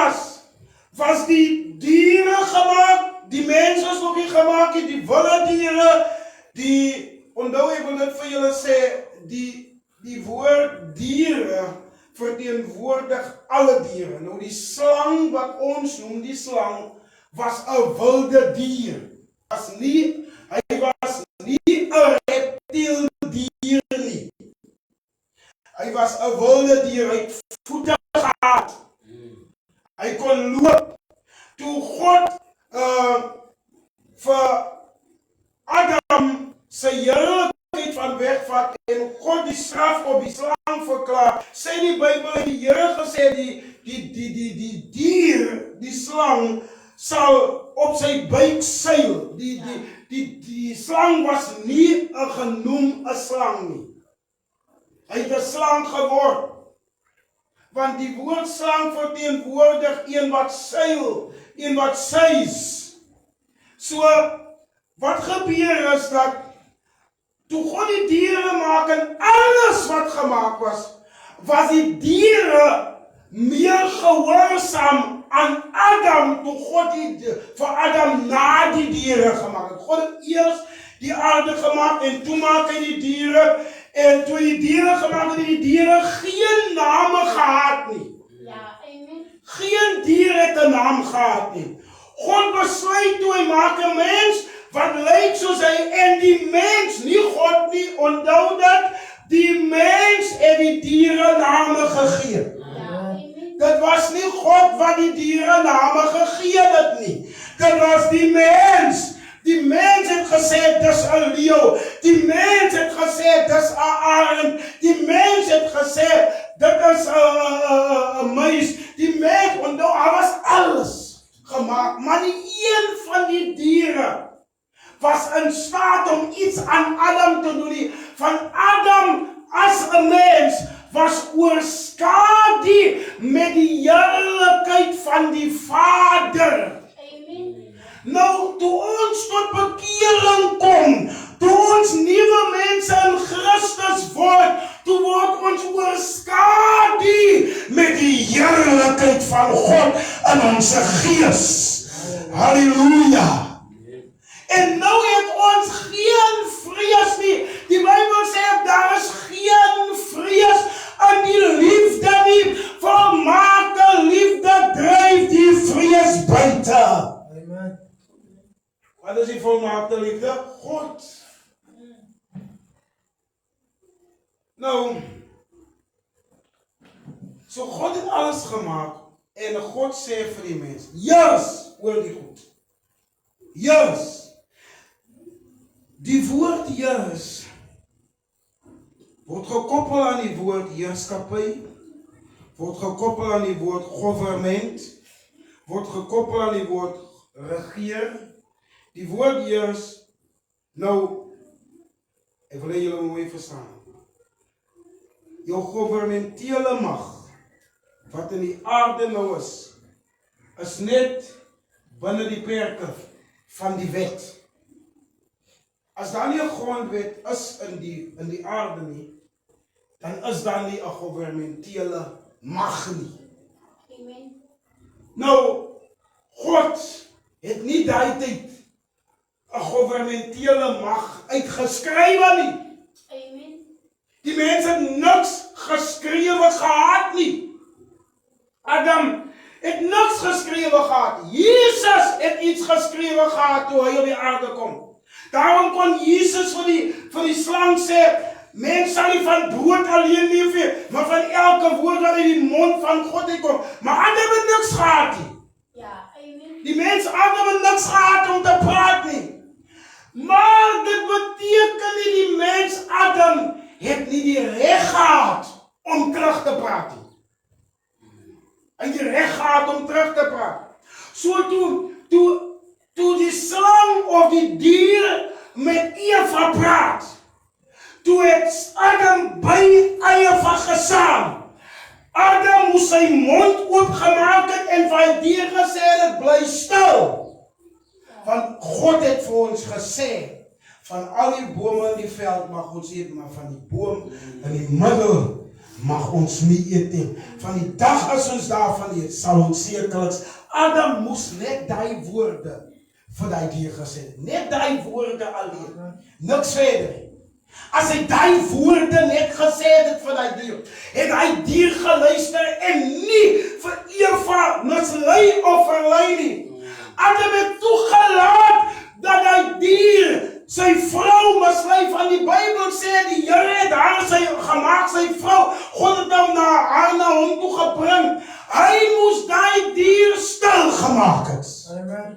was die dieren gemaakt, die mensen is nog niet gemaakt, die wilde dieren, onthou ek wil dit vir julle sê, die woord dieren verteenwoordig alle dieren. Nou die slang wat ons noem, die slang, was 'n wilde dier. Hy was nie 'n reptiel dier nie. Hy was 'n wilde dier, hy het voete gehad. Hy kon loop. Toe God vir Adam sy heerlikheid van wegvat en God die straf op die slang verklaar, sê die Bybel en die Here gesê die dier, die slang sal op sy buik seil. Die slang was nie genoem 'n slang nie. Hy het 'n slang geword. Want die woord slang verteenwoordig een wat seil, een wat seis. So, wat gebeur is dat toe God die diere maak en alles wat gemaak was die diere meer gehoorsaam aan Adam, toe God vir Adam na die diere gemaakt het. God het eers die aarde gemaakt en toe maak hy die diere. En toe die diere gemaakt het, die diere geen name gehad nie. Ja, amen. Geen dier het 'n naam gehad nie. God besluit toe hy maak 'n mens wat lyk soos hy en die mens, nie God nie, onthou dat die mens het die diere name gegee. Ja, amen. Dit was nie God wat die diere name gegee het nie. Dit was die mens. Die mens het gesê, dis 'n leeu. Die mens het gesê, dis 'n arend. Die mens het gesê, dit is 'n muis. Die mens, onthou, was alles gemaakt. Maar nie een van die diere was in staat om iets aan Adam te doen nie. Van Adam as 'n mens was oorskadu met die heerlikheid van die Vader. Nou, toe ons tot bekering kom, toe ons nuwe mense in Christus word, toe word ons oorskadu met die heerlikheid van God in ons gees. Halleluja. En nou het ons geen vrees nie. Die Bybel sê, daar is geen vrees in die liefde nie. Volmaakte liefde dryf die vrees buite. Wat is die volmaakte liefde? God. Nou, so God het alles gemaakt en God sê vir die mens, juis, hoor die goed, juis, die woord juis word gekoppel aan die woord heerskappy, word gekoppel aan die woord government, word gekoppel aan die woord regeer. Die woord juis, nou, ek wil julle mooi verstaan. Jou governementele mag, wat in die aarde nou is net binne die perke van die wet. As daar nie 'n grondwet is in die aarde nie, dan is daar nie 'n governementele mag nie. Amen. Nou, God het nie daai tyd 'n governementele mag uitgeskrywe nie. Amen. Die mense het niks geskrewe gehad nie. Adam het niks geskrewe gehad. Jesus het iets geskrewe gehad toe hy op die aarde kom. Daarom kon Jesus vir die slang sê, mens sal nie van brood alleen leef nie, maar van elke woord wat uit die mond van God uitkom. Maar Adam het niks gehad nie. Ja, amen. Die mens Adam het niks gehad om te praat nie. Maar dit beteken nie die mens Adam het nie die reg gehad om terug te praat nie. Hy het die reg gehad om terug te praat. So toe die slang of die dier met Eva praat, toe het Adam by Eva gesaam. Adam moes sy mond oopgemaak het en vir die dier gesê het, bly stil. Want God het vir ons gesê, van al die bome in die veld mag ons eet, maar van die boom in die middel mag ons nie eet nie. Van die dag as ons daarvan eet, sal ons sekeliks. Adam moes net die woorde vir die dier gesê. Net die woorde alleen. Niks verder. As hy die woorde net gesê het vir die dier, het hy dier geluister en nie vir Eva mislei of verlei nie. Adam het toegelaat dat die dier sy vrou mislei. Van die Bybel sê die Here het haar gemaak, sy vrou. God het haar na hom toe gebring. Hy moes die dier stil gemaak het. Amen.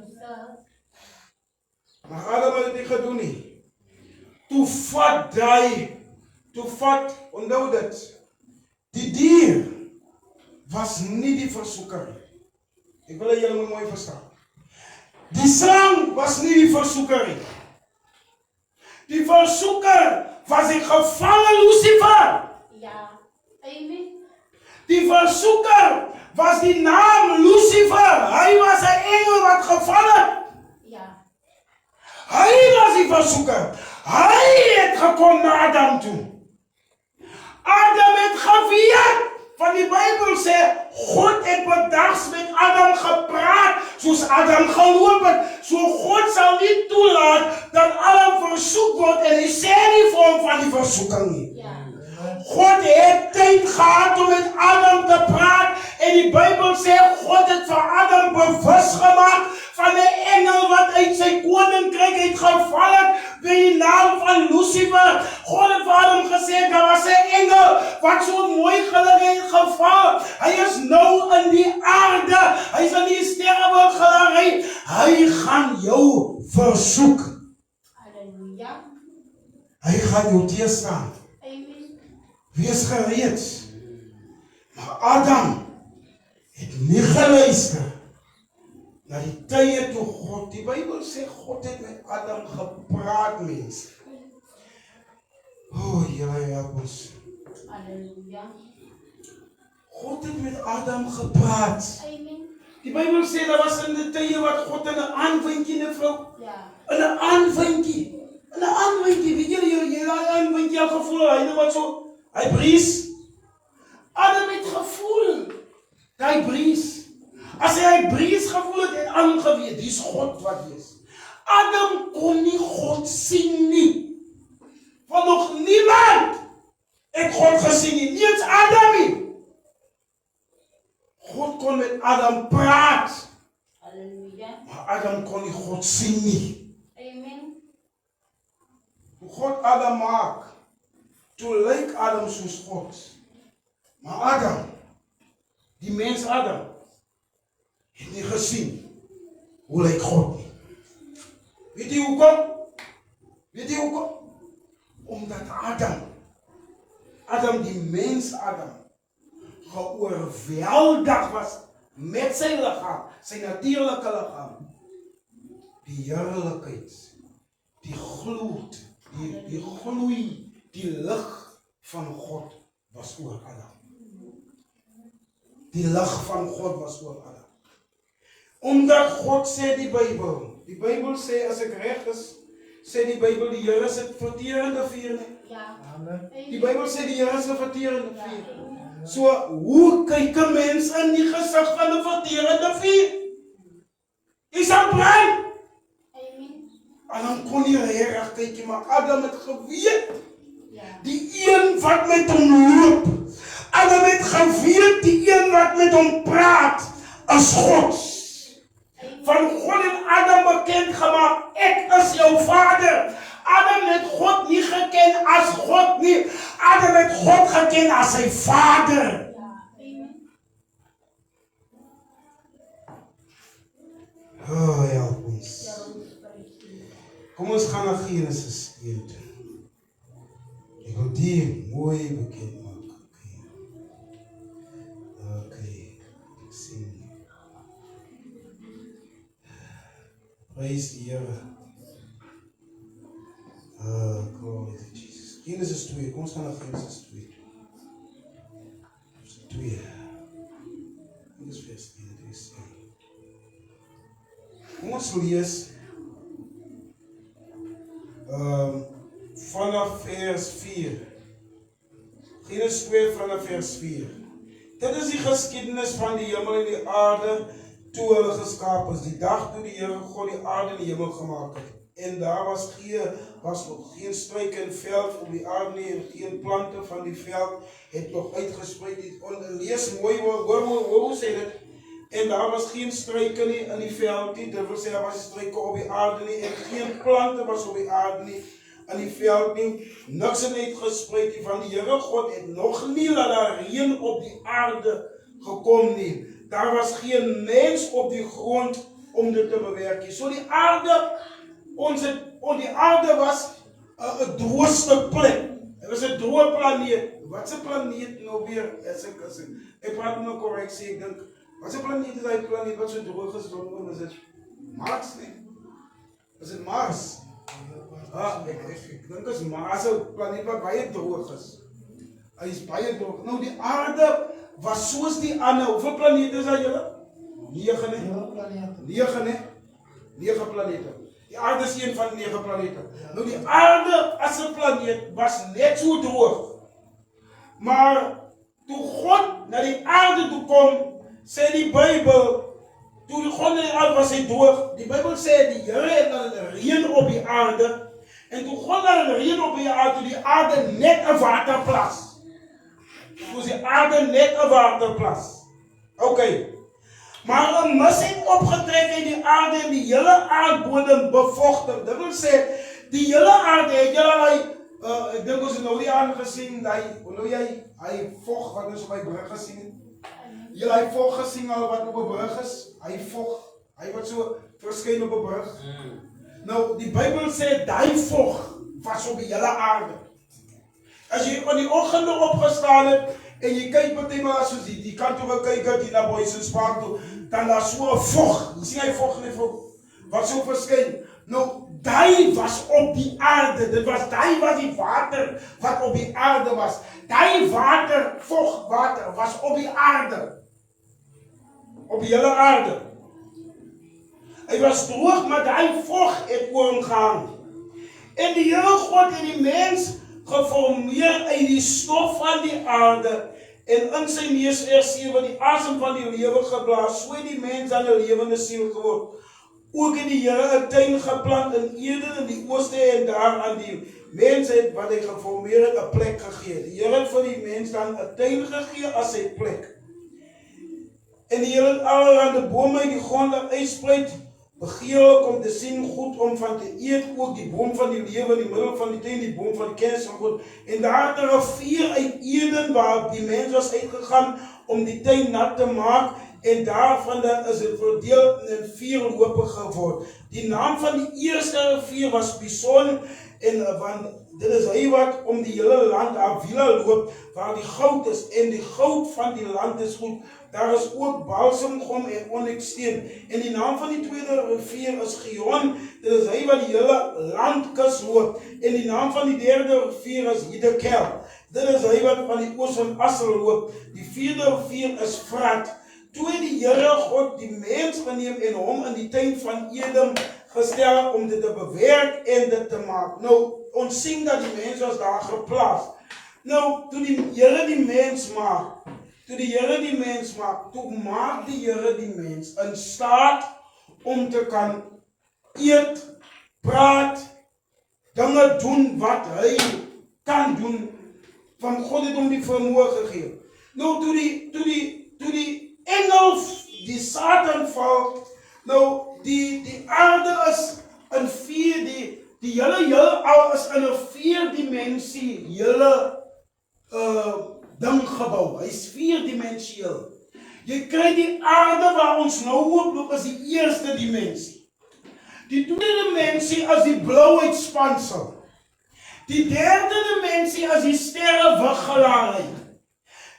Maar Adam het dit nie gedoen nie. Toe vat, onthou dit, die dier was nie die versoeker. Ek wil julle moet mooi verstaan. Die slang was nie die versoeker nie. Die versoeker was die gevangen Lucifer. Ja. Amen. Die versoeker was die naam Lucifer. Hy was 'n engel wat gevallen. Ja. Hy was die versoeker. Hy het gekom na Adam toe. Adam het geweet. Van die Bybel sê, God het bedags met Adam gepraat, soos Adam geloop het. So God sal nie toelaat dat Adam versoek word en hy sê nie vir hom van die versoeking nie. Ja. God het tyd gehad om met Adam te praat en die Bybel sê, God het vir Adam bewus gemaak van 'n engel wat uit sy koninkryk het geval het by die naam van Lucifer. God het vir Adam gesê, daar was 'n engel wat so mooi geluk het geval. Hy is nou in die aarde. Hy is in die sterrewolkgalery. Hy gaan jou versoek. Halleluja. Hy gaan jou teëstaan. Amen. Wees gereed. Maar Adam het nie geluister na die tye toe God, die Bybel sê God het met Adam gepraat, mense. O, Here help ons. Halleluja. God het met Adam gepraat. Amen. Die Bybel sê daar was in die tye wat God in 'n aanwindjie, 'n vrou, Ja. in 'n aanwindjie, weet julle daai aanwindjie al gevoel, hy wat so, hy bries. Adam het gevoel, hy bries. As hy bries gevoel het, het aangeweet, dis God wat is. Adam kon nie God sien nie. Want nog niemand het God gesien nie, nie eens Adam nie. God kon met Adam praat, Halleluja. maar Adam kon nie God sien nie. Amen. Toe God Adam maak, toe lyk Adam soos God. Maar Adam, die mens Adam, het nie gesien hoe lyk God nie. Weet jy hoekom? Omdat Adam die mens Adam, geoorweldig was met sy liggaam, sy natuurlike liggaam. Die heerlikheid, die gloed, die gloei, die lig van God was oor Adam. Die lig van God was oor Adam. Omdat God sê die Bybel sê, as ek reg is, sê die Bybel, die Here is 'n verterende vuur nie. Ja. Amen. Die Bybel sê die Here is 'n verterende vuur. So, hoe kyk 'n mens in die gesig van 'n verterende vuur? Hy sal brand. Amen. En dan kon hy reg kyk, maar Adam het geweet, Ja. die een wat met hom loop. Adam het geweet, die een wat met hom praat, is God. Van God het Adam bekend gemaak, ek is jou vader. Adam het God nie geken as God nie. Adam het God geken as sy vader. Ja. Amen. Oh, help ons. Ja, ons prys U. Kom ons gaan na Genesis 1 toe. Ek wil die mooi bekend maak. Okay. Ek sien. Praise die Here. Glory to Jesus. Genesis 2, kom ons gaan na Genesis 2. 2. Dis vers 1, dis 1. Kom ons lees vanaf vers 4. Genesis 2 vanaf vers 4. Dit is die geskiedenis van die hemel en die aarde toe hulle geskaap is. Die dag toe die Here God die aarde en die hemel gemaak het. En daar was nog geen struike en veld op die aarde nie, en geen plante van die veld het nog uitgespreid nie. Lees mooi, hoor sê dit. En daar was geen struike nie in die veld nie, dit wil sê daar was struike op die aarde nie, en geen plante was op die aarde nie, in die veld nie, niks het uitgespreid nie, van die Here God het nog nie laat daar reën op die aarde gekom nie. Daar was geen mens op die grond om dit te bewerk nie. So die aarde, die aarde was 'n droë stuk plek. Het was 'n droë planeet. Wat 'n planeet nou weer? Ek praat nou korrek sê, ek dink, wat 'n planeet is hy planeet wat so droog is, is dit Mars nie? Is dit Mars? Ek dink is Mars 'n planeet wat baie droog is. Hy is baie droog. Nou die aarde was soos die ander. Hoeveel planete is daar julle? 9 nie? 9 planete. Die aarde is een van 9 planete. Nou die aarde as 'n planeet was net so droog. Maar toe God na die aarde toe kom, sê die Bybel, toe die God na die aarde was hy droog. Die Bybel sê die Here het dan reën op die aarde. En toe God dan reën op die aarde, toe die aarde net 'n waterplas. Toe die aarde net 'n waterplas. Okay. Maar 'n mis het opgetrek uit die aarde en die hele aardbodem bevochtig. Dit wil sê, die hele aarde het julle ek dink ons het nou die aarde gesien, hy vog wat ons op my brug gesien het. Julle hy vog gesien al wat op 'n brug is. Hy vog, hy wat so verskyn op 'n brug. Nou, die Bybel sê, die vog was op die hele aarde. As jy aan die oggende opgestaan het, en jy kyk partymal soos die kant toe kyk dat jy na Boysens Park toe, dan daar so 'n vog. Jy sien hy vog net wat so verskyn. Nou, die was op die aarde. Dit was die water wat op die aarde was. Die water, vogwater, was op die aarde. Op die hele aarde. Hy was droog, maar die vog het oorgegaan. En die Here God het die mens geformeer uit die stof van die aarde en in sy neus wat die asem van die lewe geblaas, so het die mens aan 'n lewende siel geword. Ook het die Here 'n tuin geplant in Eden in die ooste en daar aan die mens het wat hy geformeer het 'n plek gegee. Die Here het vir die mens dan 'n tuin gegee as sy plek. En die Here het allerlei bome uit die grond uitspreid, begeerlik om te sien, goed om van te eet, ook die boom van die lewe in die middel van die tuin, die boom van die kennis van God. En daar het 'n rivier uit Eden waar die mens was uitgegaan om die tuin nat te maak, en daarvan dan is dit verdeel in 4 lope geword. Die naam van die eerste rivier was Pison, en want dit is hy wat om die hele land Avila loop, waar die goud is, en die goud van die land is goed. Daar is ook balsemgom en onyxsteen. En die naam van die tweede rivier is Gihon. Dit is hy wat die hele landkus loop. En die naam van die derde rivier is Hiddekel. Dit is hy wat van die oos van Assel loop. Die vierde rivier is Frat. Toe het die Here God die mens geneem en hom in die tuin van Eden gestel om dit te bewerk en dit te maak. Nou, ons sien dat die mens was daar geplaas. Nou, toe die Here die mens maak, toe maak die Here die mens in staat om te kan eet, praat, dinge doen wat hy kan doen, van God het hom die vermoë gegee. Nou, toe die engel, die Satan val, nou, die aarde is in 4, die hele heelal is in 'n 4-dimensie hele ding gebou. Hy is 4-dimensieel. Jy kry die aarde waar ons nou ooploop is die eerste dimensie. Die tweede dimensie is die blauwheidsspansel. Die derde dimensie is die sterrewigelaarheid.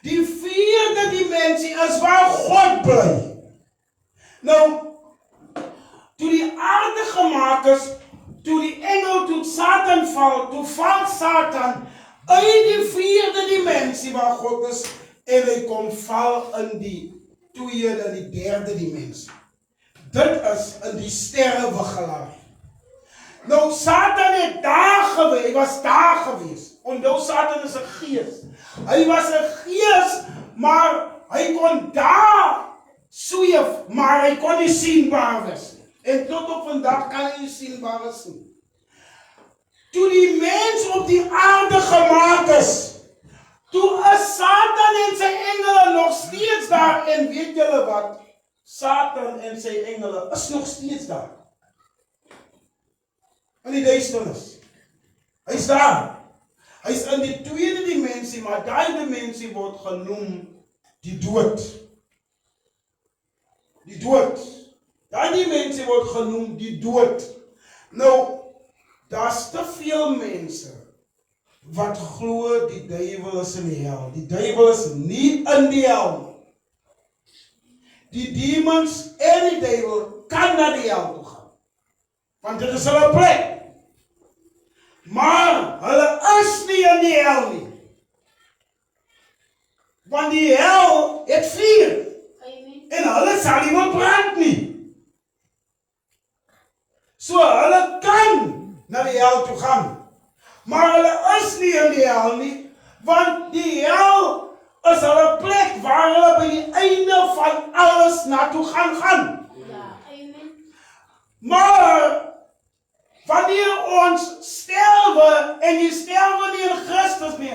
Die 4de dimensie is waar God bly. Nou, toe die aarde gemaak is, toe die engel, toe Satan val, toe val Satan uit die 4de dimensie waar God is, en hy kom val in die tweede, die derde dimensie. Dit is in die sterrewigelaar. Nou, Satan het daar gewees, hy was daar gewees. Onthou, Satan is 'n gees. Hy was 'n gees, maar hy kon daar sweef, maar hy kon nie sienbaar wees. En tot op vandag kan hy nie sienbaar wees nie. Toe die mens op die aarde gemaak is, toe is Satan en sy engele nog steeds daar. En weet julle wat? Satan en sy engele is nog steeds daar. In die duisternis. Hy's daar. Hy's in die tweede dimensie, maar daai dimensie word genoem die dood. Die dood. Daai dimensie word genoem die dood. Nou, daar's te veel mense wat glo die duiwel is in die hel. Die duiwel is nie in die hel nie. Die demons en die duiwel kan na die hel toe gaan. Want dit is hulle plek. Maar hulle is nie in die hel nie. Want die hel het vuur. En hulle sal nie meer brand nie. So hulle kan na die hel toe gaan. Maar hulle is nie in die hel nie. Want die hel is hulle plek waar hulle by die einde van alles naartoe gaan. Ja, amen. Maar wanneer ons sterwe en die sterwe nie in Christus nie,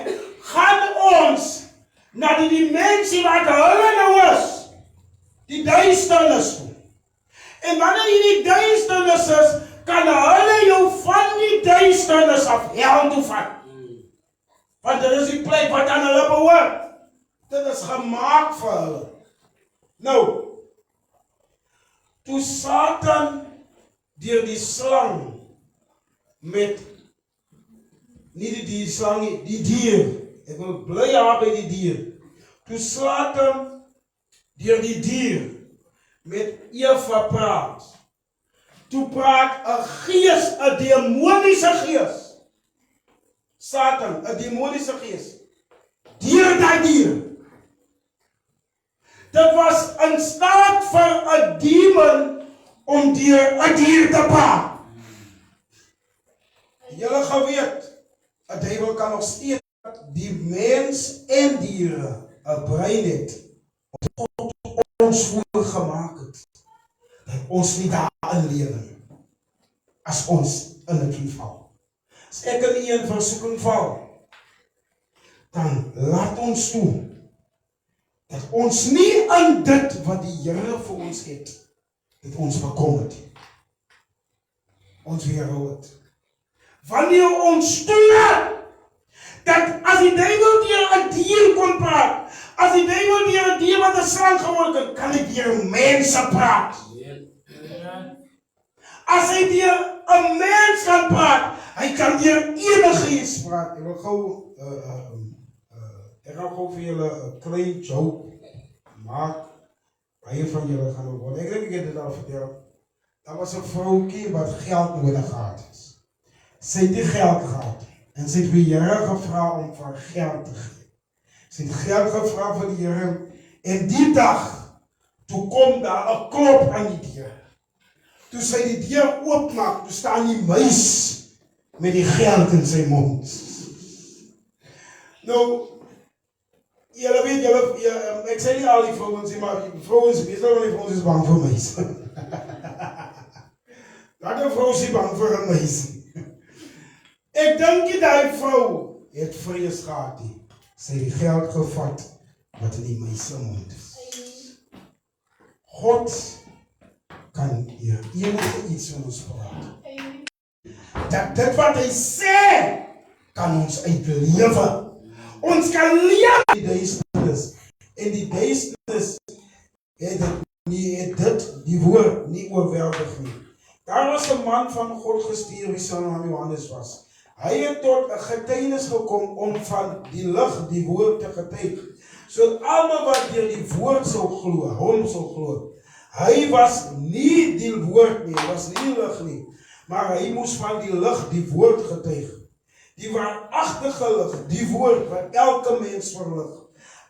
gaan ons na die dimensie wat hulle nou is. Die duisternis toe. En wanneer jy die duisternis is, kan hulle jou van die duisternis af hel toe vat. Want dit is die plek wat aan hulle behoort. Dit is gemaak vir hulle. Nou, toe Satan deur die slang met, nie die slang nie, die dier. Ek wil bly daar by die dier. Toe Satan deur die dier met Eva praat. Toe praat 'n gees, 'n demoniese gees. Satan, 'n demoniese gees. Deur daai dier. Dit was in staat vir 'n demon om deur 'n dier te praat. Julle geweet, 'n duiwel kan nog steeds die mens en diere 'n brein het. Ons voorgemaak het, dat ons nie daarin lewe nie, as ons in 'n kind val. As ek in een versoeking val, dan laat ons toe, dat ons nie in dit wat die Here vir ons het, dat ons bekom het. Ons weerhou het. Wanneer ons toelaat, dat as die duiwel deur 'n dier kon praat, as die duiwel deur 'n dier wat 'n slang geword het, kan hy deur mense praat. As hy deur 'n mens kan praat, hy kan deur enige iets praat. Ek wil gou ek gaan gou vir julle 'n klein joke maak. Baie van julle gaan hoor. Ek dink ek het dit al vertel. Daar was 'n vroukie wat geld nodig gehad het. Sy het nie geld gehad en sy het vir die Here gevra om vir geld te gee. Sy het geld gevra vir die Here en die dag toe kom daar 'n klop aan die deur. Toe sy die deur oopmaak, toe staan die muis met die geld in sy mond. Nou, julle weet, ek sê nie al die vrouens nie, maar die vrouens, meestal van die vrouens is bang vir muis. Dat 'n vrou is bang vir 'n muis. Ek dink die vrou het vrees gehad nie. Sy het die geld gevat wat in die muis se mond is. God kan hier enige iets van ons praat. Dat dit wat hy sê, kan ons uitlewe. Ons kan leef die duisternis. En die duisternis het die woord nie oorweldig nie. Daar was 'n man van God gestuur wie sy naam Johannes was. Hy het tot 'n getuienis gekom om van die lig die woord te getuig. So almal wat deur die woord sou glo, hom sou glo. Hy was nie die woord nie, was nie lig nie, maar hy moes van die lig die woord getuig. Die waaragtige lig, die woord wat elke mens verlig,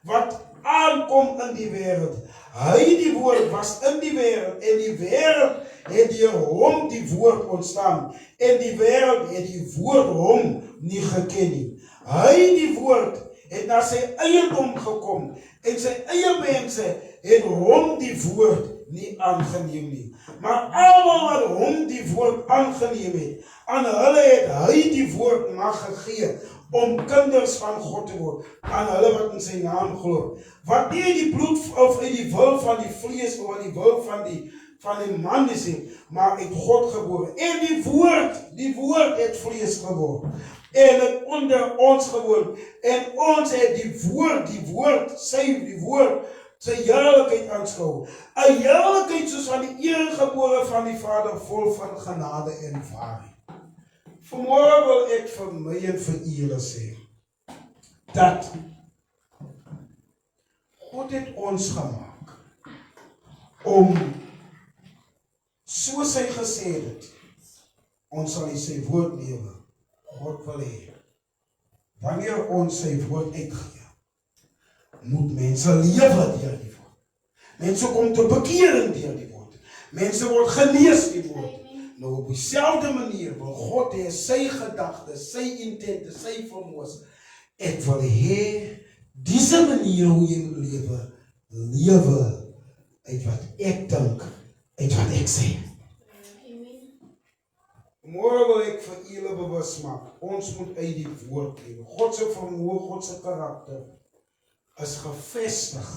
wat aankom in die wêreld. Hy die woord was in die wêreld en die wêreld het deur hom die woord ontstaan en die wêreld het die woord hom nie geken nie. Hy die woord het na sy eiendom gekom en sy eie mense het hom die woord nie aangeneem nie. Maar almal wat hom die woord aangeneem het, aan hulle het hy die woord mag gegee om kinders van God te word, aan hulle wat in sy naam glo. Wat nie uit die bloed of uit die wil van die vlees of uit die wil van die man is nie, maar uit God gebore. En die woord het vlees geword en het onder ons gewoon. En ons het die woord, sy heerlikheid aanskou. 'n Heerlikheid soos van die eergebore van die Vader, vol van genade en waarheid. Vanmorgen wil ek vir my en vir julle sê, dat God het ons gemaak, om, soos hy gesê het, ons sal sy woord lewe, God wil hê. Wanneer ons sy woord uitgee, moet mense lewe deur die woord. Mense kom tot bekering deur die woord. Mense word genees die woord. Nou op dieselfde manier wil God hê sy gedagtes, sy intente, sy vermoëns. Ek wil hê diese manier hoe jy lewe uit wat ek dink, uit wat ek sê. Môre wil ek vir julle bewus maak, ons moet uit die woord lewe. God se vermoë, God se karakter is gevestig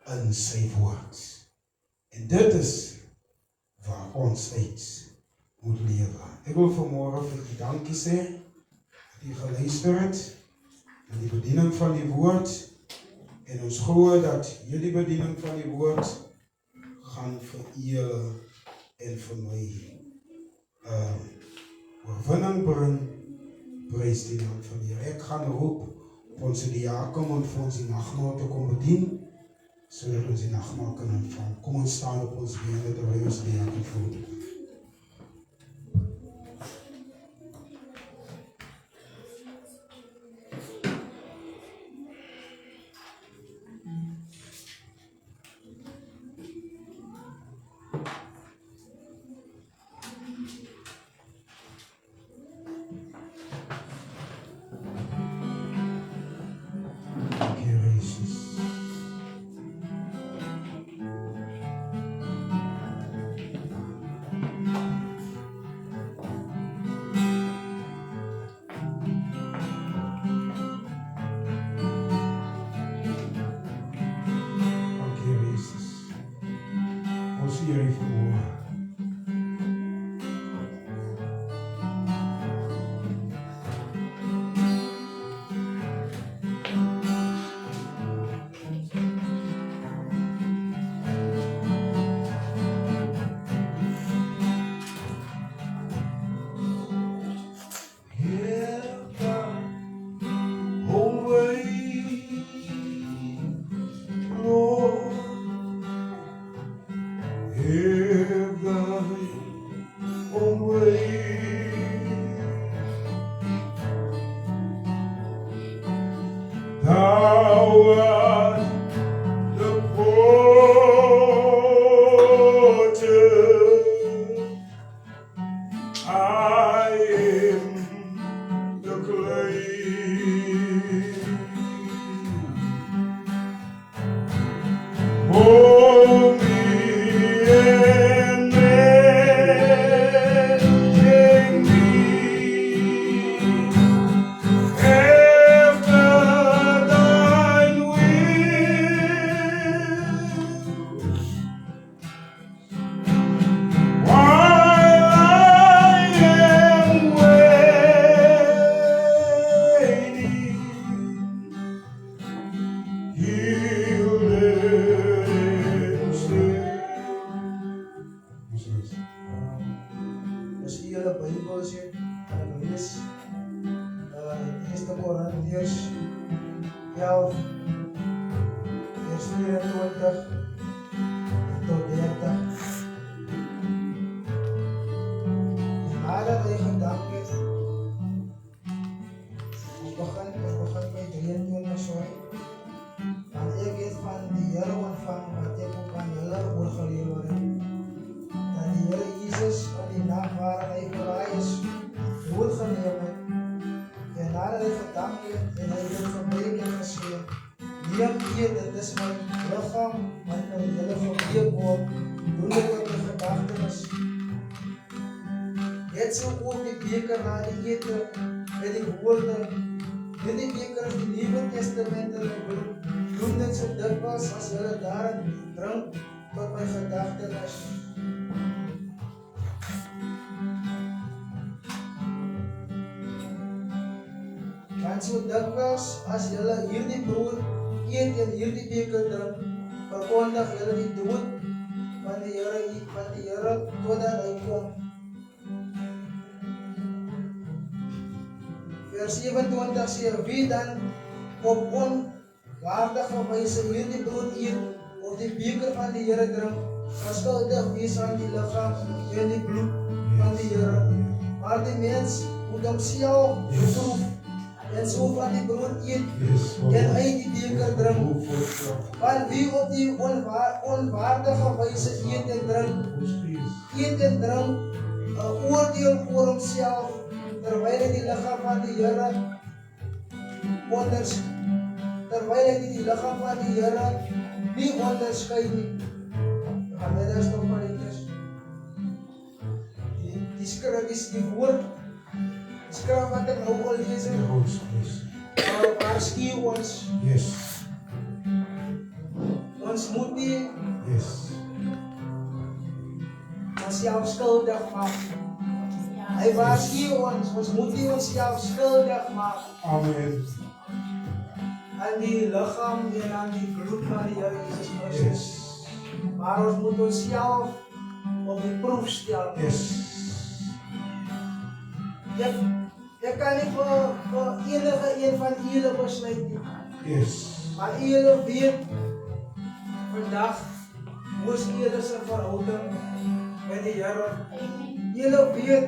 in sy woord. En dit is waar ons uit moet lewe. Ek wil vanmôre vir u dankie sê, dat u geluister het, in die bediening van die woord, en ons glo dat jullie bediening van die woord, gaan vir julle en vir my oorwinning bring, prys die naam van die Here. Ek gaan roep op ons diaken om vir ons die nagmaal te kom bedien, sodat ons die nagmaal kan ontvang. Kom ons staan op ons bene terwyl ons diaken voer. En nadat hij gedankt heeft en hij neem eet, dit is my lichaam, wat nou julle gebreek word, doen dit tot die gedagtenis. Net so ook die beker na die ete, met die woorde, die beker is die Nuwe Testament in my bloed, doen dit so dikwels as julle daarin drink, tot my gedagtenis. Want so dikwels as julle hierdie brood eet en hierdie beker drink, verkondig julle die dood van die Here totdat hy kom. Vers 27 sê, wie dan op onwaardige wyse hierdie brood eet of die beker van die Here drink, verskuldig wees aan die liggaam en die bloed van die Here. Maar die mens moet homself beproef en so van die brood eet en uit die beker drink. Want wie op die onwaardige wyse eet en drink, oordeel oor homself, terwyl hy die liggaam van die Here nie onderskei nie. Gaan dit is nog maar iets. Die skrif is die woord. Die skrif wat ek nou al lees het. Waarsku ons. Ons moet nie onsself skuldig maak. Hy waarsku ons moet nie onsself skuldig maak. Amen. Aan die liggaam en aan die bloed van die Here Jesus Christus. Maar ons moet onsself op die proef stel. Ek kan nie vir enige een van julle besluit nie. Maar julle weet vandag hoe is julle se verhouding met die Here. Julle weet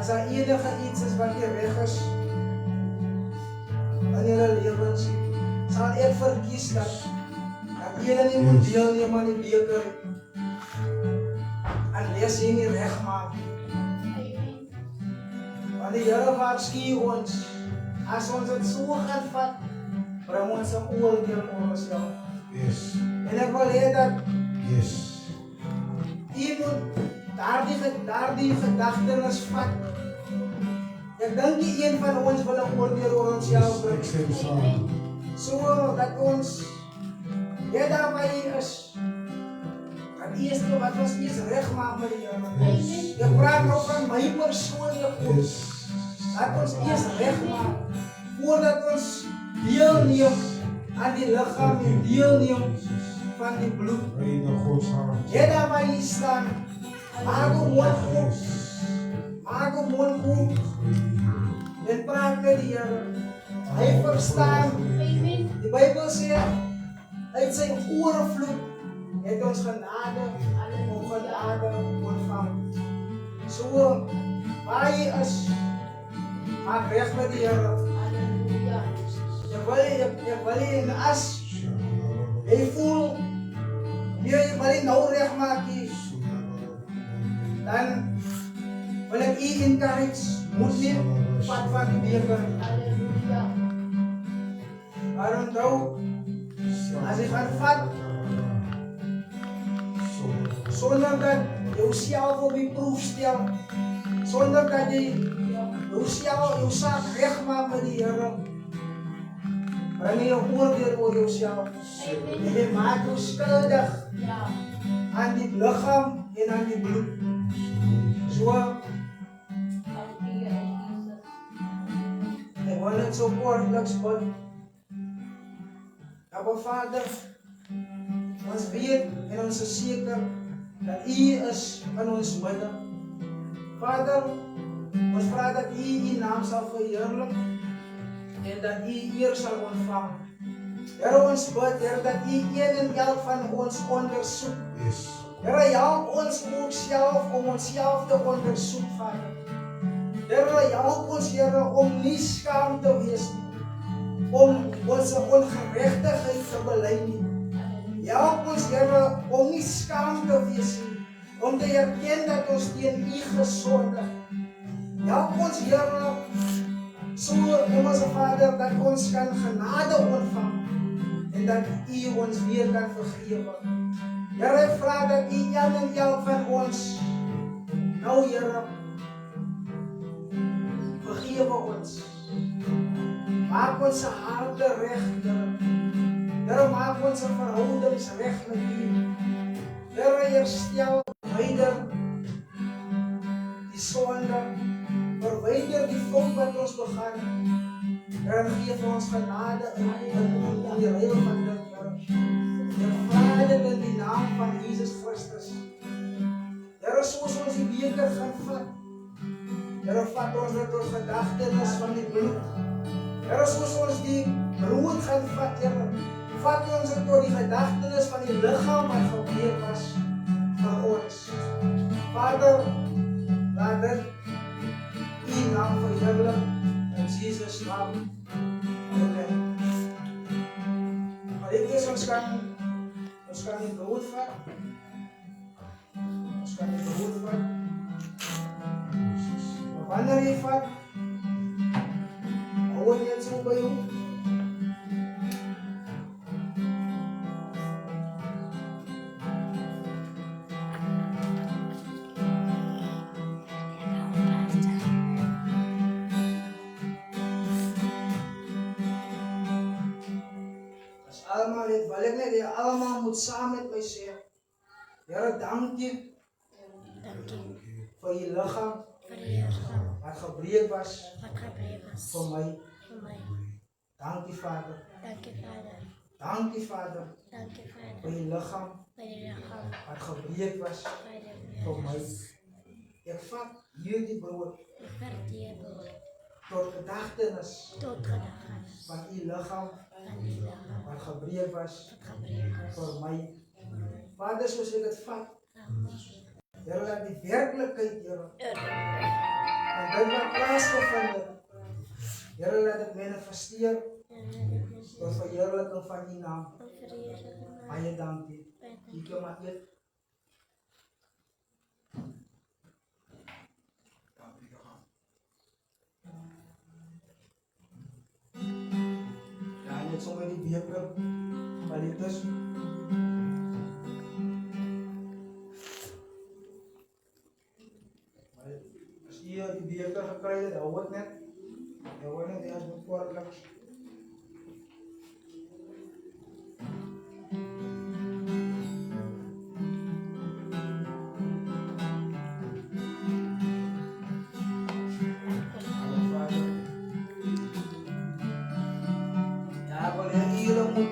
as daar enige iets is wat nie reg is in julle lewens, sal ek verkies dat julle nie moet deelneem aan die beker unless jy nie reg maak. Want die Here waarsku ons, as ons dit so gaan vat, bring ons 'n oordeel oor onsself. En ek wil hê dat jy moet daardie gedagtenis vat. Ek dink nie een van ons wil 'n oordeel oor onsself bring. So dat ons daarby is. Dat eerste wat ons eers reg maak met die Here. Ek praat nou van my persoonlik ook. Dat ons eers reg maak voordat ons deelneem aan die liggaam en deelneem van die bloed. Daarby staan. Maak hom mond oop en praat met die Here. Hy verstaan. Die Bybel sê, uit sy oorvloed het ons genade ontvang. So, waar jy is, maak reg met die Here. Ek wil jy en as jy voel, jy wil jy nou reg maak hier, dan wil ek jy encourage, moet nie vat van die beker. Maar onthou, as jy gaan vat, sonder dat jy jouself op die proef stel, sonder dat jy jou saak reg maak met die Here, bring jy 'n oordeel oor jouself. En jy maak jou skuldig aan die liggaam en aan die bloed. So, ek wil net so kortliks bid. Abba Vader, ons weet en ons is seker dat U is in ons midde. Vader, ons vra dat U naam sal verheerlik en dat U eer sal ontvang. Here, ons bid, Here, dat U een en elk van ons ondersoek. Here, help ons ook self om onsself te ondersoek, Vader. Here, help ons, Here, om nie skaam te wees nie, om ons ongeregtigheid te bely nie. Help ons, Here, om nie skaam te wees nie, om te erken dat ons teen U gesondig. Help ons, Here, So, Hemelse Vader, dat ons kan genade ontvang en dat U ons weer kan vergewe. Here, ek vra dat U elk van ons nou, Here, vergewe ons. Maak ons harte reg, Here. Here, maak ons verhoudings reg met U. Here, herstel, verwyder die sonde, verwyder die fout wat ons begaan. Here, gee vir ons genade in die reël van dit, Here. Ek vra dit in die naam van Jesus Christus. Here, soos ons die beker gaan vat, Here, vat ons dit tot gedagtenis van die bloed. Here, soos ons die brood gaan vat, Here, vat ons dit tot die gedagtenis van die liggaam wat gebreek was vir ons. Vader, laat dit U naam verheerlik in Jesus naam. Amen. Maar dit is ons kan die brood vat. Ons kan die brood vat. Maar wanneer jy vat, hou het net so by jou. Allemaal moet saam met my sê, Here, dankie vir U liggaam wat gebreek was vir my. Dankie, Vader. Dankie, Vader, vir U liggaam wat gebreek was vir my. Ek vat hierdie brood tot gedagtenis van U liggaam wat gebreek was vir my. Vader, soos ek dit vat, Here, laat die werklikheid, Here, en dit wat plaasgevind het, Here, laat dit manifesteer tot verheerliking van U naam. Baie dankie. Jy kan maar eet. Ja, net so met die beker, maar dit is as jy die beker gekry het, hou het net. Hou het net, as bevorderlik. Ja, wanneer jy moet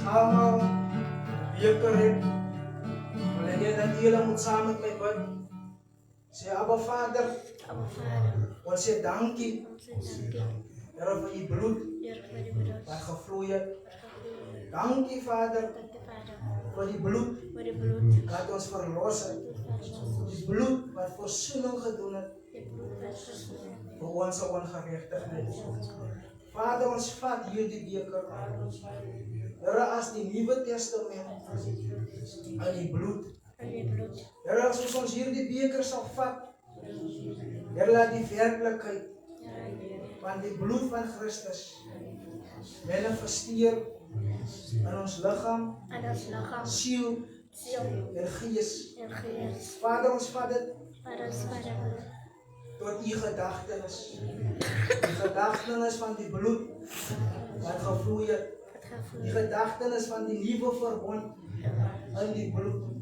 allemaal beker het, wanneer jy dat jy moet saam met my bid. Sê, Abba Vader, ons sê dankie, Here, vir U bloed wat gevloei het. Dankie, Vader, vir die bloed wat ons verlos het. Die bloed wat verzoening gedoen het vir ons ongerechtigheid. Vader, ons vat hierdie beker, Here, as die Nuwe Testament aan die bloed. Here, as ons hierdie beker sal vat, Here, laat die werklikheid van die bloed van Christus manifesteer in ons liggaam, siel en gees. Vader, ons vat dit tot U gedagtenis. Die gedagtenis van die bloed wat gevloei het. Die gedagtenis van die nuwe verbond in die bloed.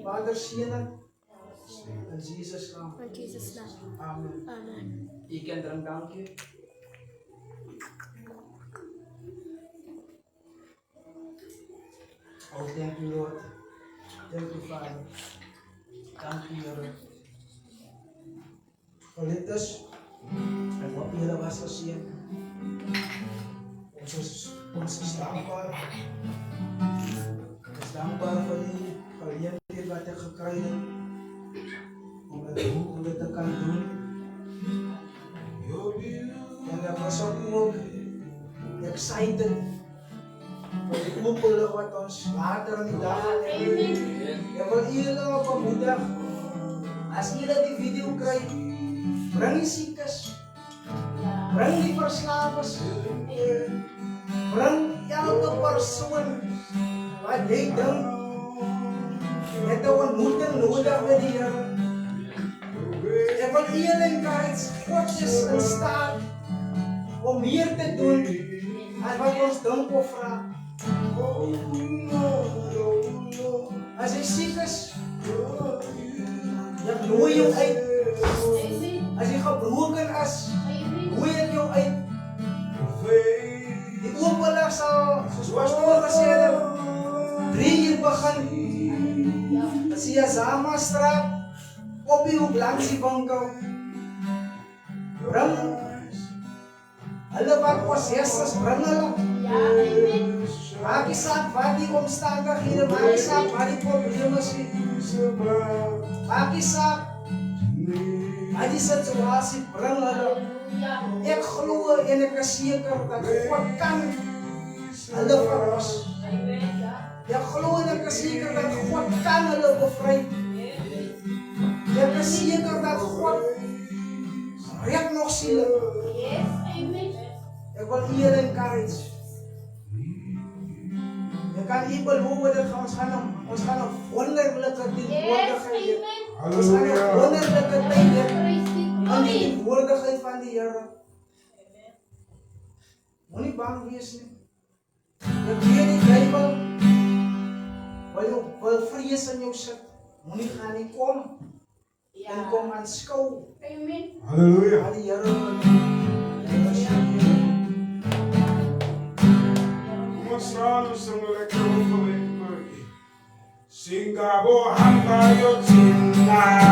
Vader, seën in Jesus naam. Amen. U kan drink, dankie. Oh, thank you, Lord. Thank you, Father. Thank you, Lord. Geliefdes, ek hoop julle was geseën. Ons is dankbaar. Ons is dankbaar vir die geleentheid wat ek gekry het om dit te kan doen. En ek was ook excited vir die openlig wat ons later in die dag gaan hê. Ek wil julle op bemoedig, as julle die video kry, bring die siekes, Bring die verslawers. Bring elke persoon wat jy dink het 'n ontmoeting nodig met die Here. En wat hier encourage, God is in staat om meer te doen as wat ons dink of vra. As jy siek is, jy nooi jou uit. As jy gebroken is, nooi ek jou uit. Die openlig sal, soos pastoor gesê het, 3 uur begin. As jy Azama straat, op die hoek langs die winkel, bring hulle wat possessors, bring hulle. Maak nie saak wat die omstandighede, maak nie saak wat die probleme is. Maak nie saak wat die situasie, bring hulle. Ek glo en ek is seker dat God kan hulle verlos. Ek glo en ek is seker dat God kan hulle bevry. Ek is seker dat God red nog siele. Ek wil hier encourage. Ek kan nie beloof dat ons gaan 'n wonderlike teenwoordigheid hê. Ons gaan 'n wonderlike tyd hê in die teenwoordigheid van die Here. Moenie bang wees nie. Ek weet die Bybel wil vrees in jou sit. Moenie gaan nie kom. En kom aanskou. Halleluja. Aan die Here. Kom ons staan, ons sing 'n lekker liedjie. Singabo hamba yo tinga.